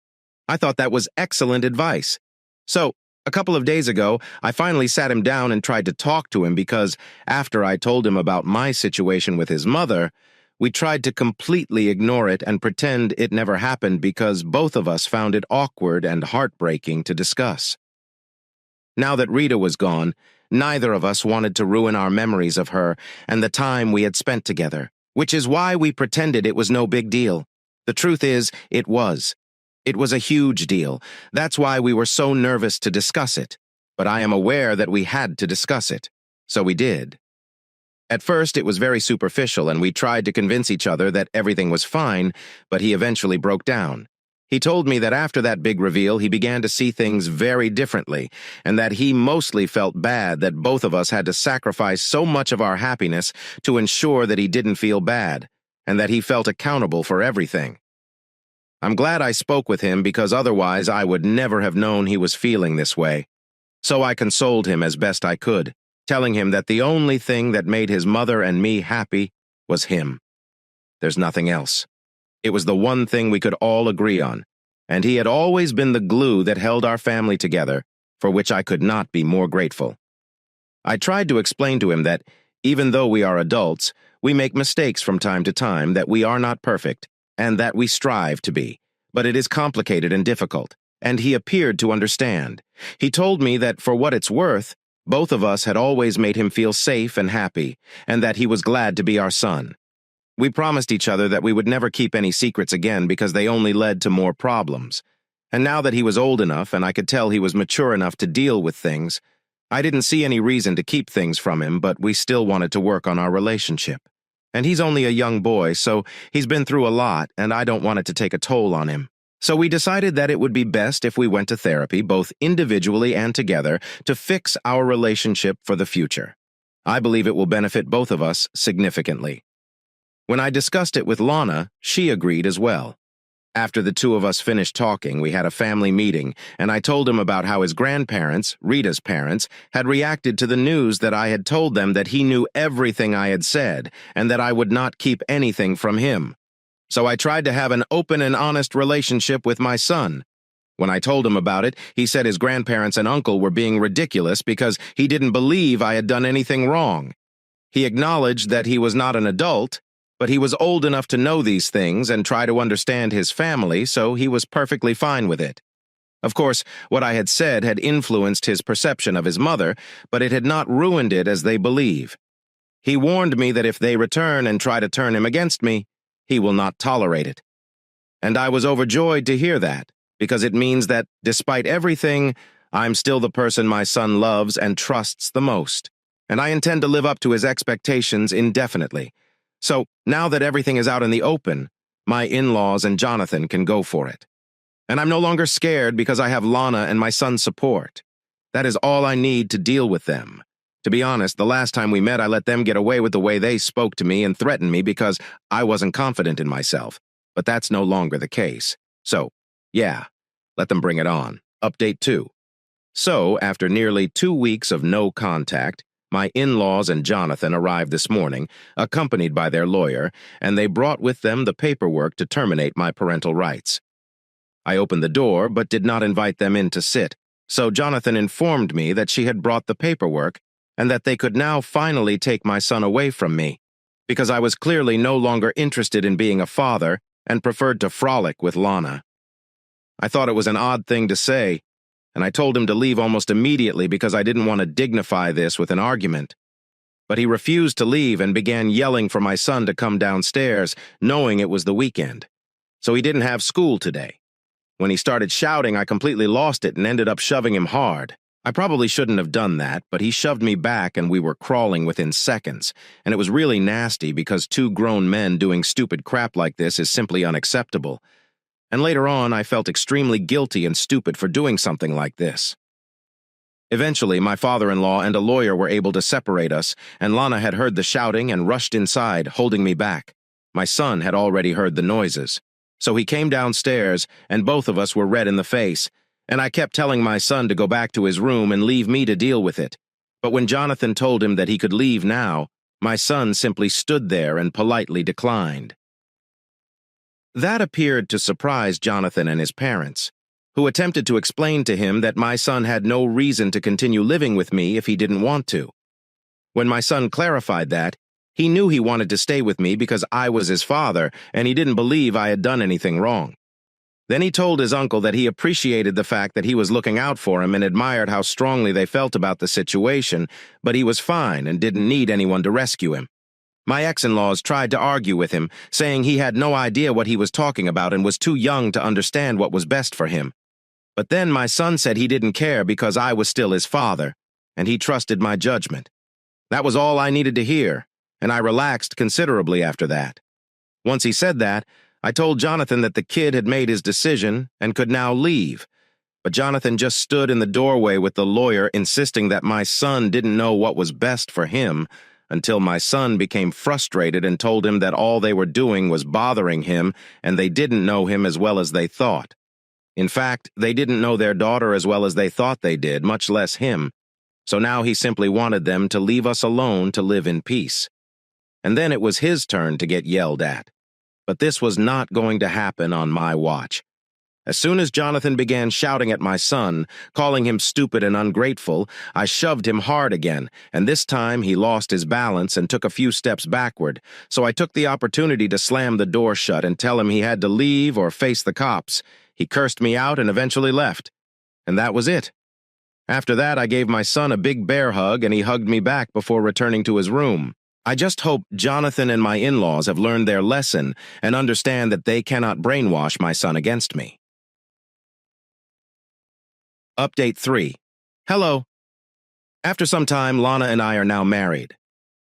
I thought that was excellent advice. So, a couple of days ago, I finally sat him down and tried to talk to him because, after I told him about my situation with his mother, we tried to completely ignore it and pretend it never happened because both of us found it awkward and heartbreaking to discuss. Now that Rita was gone, neither of us wanted to ruin our memories of her and the time we had spent together, which is why we pretended it was no big deal. The truth is, it was. It was a huge deal. That's why we were so nervous to discuss it. But I am aware that we had to discuss it. So we did. At first, it was very superficial, and we tried to convince each other that everything was fine, but he eventually broke down. He told me that after that big reveal, he began to see things very differently, and that he mostly felt bad that both of us had to sacrifice so much of our happiness to ensure that he didn't feel bad, and that he felt accountable for everything. I'm glad I spoke with him because otherwise I would never have known he was feeling this way. So I consoled him as best I could, telling him that the only thing that made his mother and me happy was him. There's nothing else. It was the one thing we could all agree on, and he had always been the glue that held our family together, for which I could not be more grateful. I tried to explain to him that, even though we are adults, we make mistakes from time to time, that we are not perfect, and that we strive to be, but it is complicated and difficult, and he appeared to understand. He told me that for what it's worth, both of us had always made him feel safe and happy, and that he was glad to be our son. We promised each other that we would never keep any secrets again because they only led to more problems. And now that he was old enough and I could tell he was mature enough to deal with things, I didn't see any reason to keep things from him, but we still wanted to work on our relationship. And he's only a young boy, so he's been through a lot, and I don't want it to take a toll on him. So we decided that it would be best if we went to therapy, both individually and together, to fix our relationship for the future. I believe it will benefit both of us significantly. When I discussed it with Lana, she agreed as well. After the two of us finished talking, we had a family meeting, and I told him about how his grandparents, Rita's parents, had reacted to the news that I had told them that he knew everything I had said, and that I would not keep anything from him. So I tried to have an open and honest relationship with my son. When I told him about it, he said his grandparents and uncle were being ridiculous because he didn't believe I had done anything wrong. He acknowledged that he was not an adult, but he was old enough to know these things and try to understand his family, so he was perfectly fine with it. Of course, what I had said had influenced his perception of his mother, but it had not ruined it as they believe. He warned me that if they return and try to turn him against me, he will not tolerate it. And I was overjoyed to hear that, because it means that, despite everything, I'm still the person my son loves and trusts the most, and I intend to live up to his expectations indefinitely. So, now that everything is out in the open, my in-laws and Jonathan can go for it. And I'm no longer scared because I have Lana and my son's support. That is all I need to deal with them. To be honest, the last time we met, I let them get away with the way they spoke to me and threatened me because I wasn't confident in myself. But that's no longer the case. So, yeah, let them bring it on. Update 2. So, after nearly 2 weeks of no contact, my in-laws and Jonathan arrived this morning, accompanied by their lawyer, and they brought with them the paperwork to terminate my parental rights. I opened the door, but did not invite them in to sit, so Jonathan informed me that she had brought the paperwork and that they could now finally take my son away from me, because I was clearly no longer interested in being a father and preferred to frolic with Lana. I thought it was an odd thing to say, and I told him to leave almost immediately because I didn't want to dignify this with an argument. But he refused to leave and began yelling for my son to come downstairs, knowing it was the weekend. So he didn't have school today. When he started shouting, I completely lost it and ended up shoving him hard. I probably shouldn't have done that, but he shoved me back and we were crawling within seconds, and it was really nasty because 2 grown men doing stupid crap like this is simply unacceptable. And later on, I felt extremely guilty and stupid for doing something like this. Eventually, my father-in-law and a lawyer were able to separate us, and Lana had heard the shouting and rushed inside, holding me back. My son had already heard the noises. So he came downstairs, and both of us were red in the face, and I kept telling my son to go back to his room and leave me to deal with it. But when Jonathan told him that he could leave now, my son simply stood there and politely declined. That appeared to surprise Jonathan and his parents, who attempted to explain to him that my son had no reason to continue living with me if he didn't want to. When my son clarified that, he knew he wanted to stay with me because I was his father, and he didn't believe I had done anything wrong. Then he told his uncle that he appreciated the fact that he was looking out for him and admired how strongly they felt about the situation, but he was fine and didn't need anyone to rescue him. My ex-in-laws tried to argue with him, saying he had no idea what he was talking about and was too young to understand what was best for him. But then my son said he didn't care because I was still his father, and he trusted my judgment. That was all I needed to hear, and I relaxed considerably after that. Once he said that, I told Jonathan that the kid had made his decision and could now leave, but Jonathan just stood in the doorway with the lawyer insisting that my son didn't know what was best for him, until my son became frustrated and told him that all they were doing was bothering him and they didn't know him as well as they thought. In fact, they didn't know their daughter as well as they thought they did, much less him. So now he simply wanted them to leave us alone to live in peace. And then it was his turn to get yelled at. But this was not going to happen on my watch. As soon as Jonathan began shouting at my son, calling him stupid and ungrateful, I shoved him hard again, and this time he lost his balance and took a few steps backward, so I took the opportunity to slam the door shut and tell him he had to leave or face the cops. He cursed me out and eventually left. And that was it. After that, I gave my son a big bear hug and he hugged me back before returning to his room. I just hope Jonathan and my in-laws have learned their lesson and understand that they cannot brainwash my son against me. Update 3. Hello. After some time, Lana and I are now married.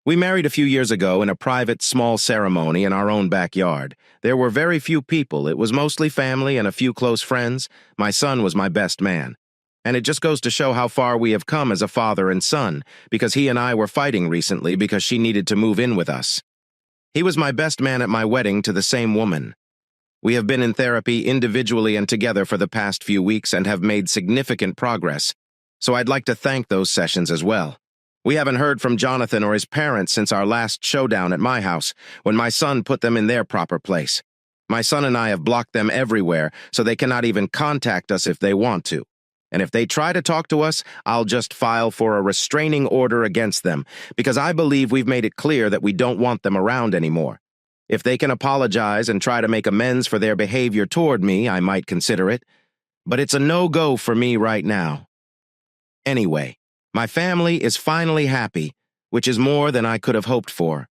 We married a few years ago in a private, small ceremony in our own backyard. There were very few people. It was mostly family and a few close friends. My son was my best man. And it just goes to show how far we have come as a father and son, because he and I were fighting recently because she needed to move in with us. He was my best man at my wedding to the same woman. We have been in therapy individually and together for the past few weeks and have made significant progress, so I'd like to thank those sessions as well. We haven't heard from Jonathan or his parents since our last showdown at my house, when my son put them in their proper place. My son and I have blocked them everywhere, so they cannot even contact us if they want to. And if they try to talk to us, I'll just file for a restraining order against them, because I believe we've made it clear that we don't want them around anymore. If they can apologize and try to make amends for their behavior toward me, I might consider it. But it's a no-go for me right now. Anyway, my family is finally happy, which is more than I could have hoped for.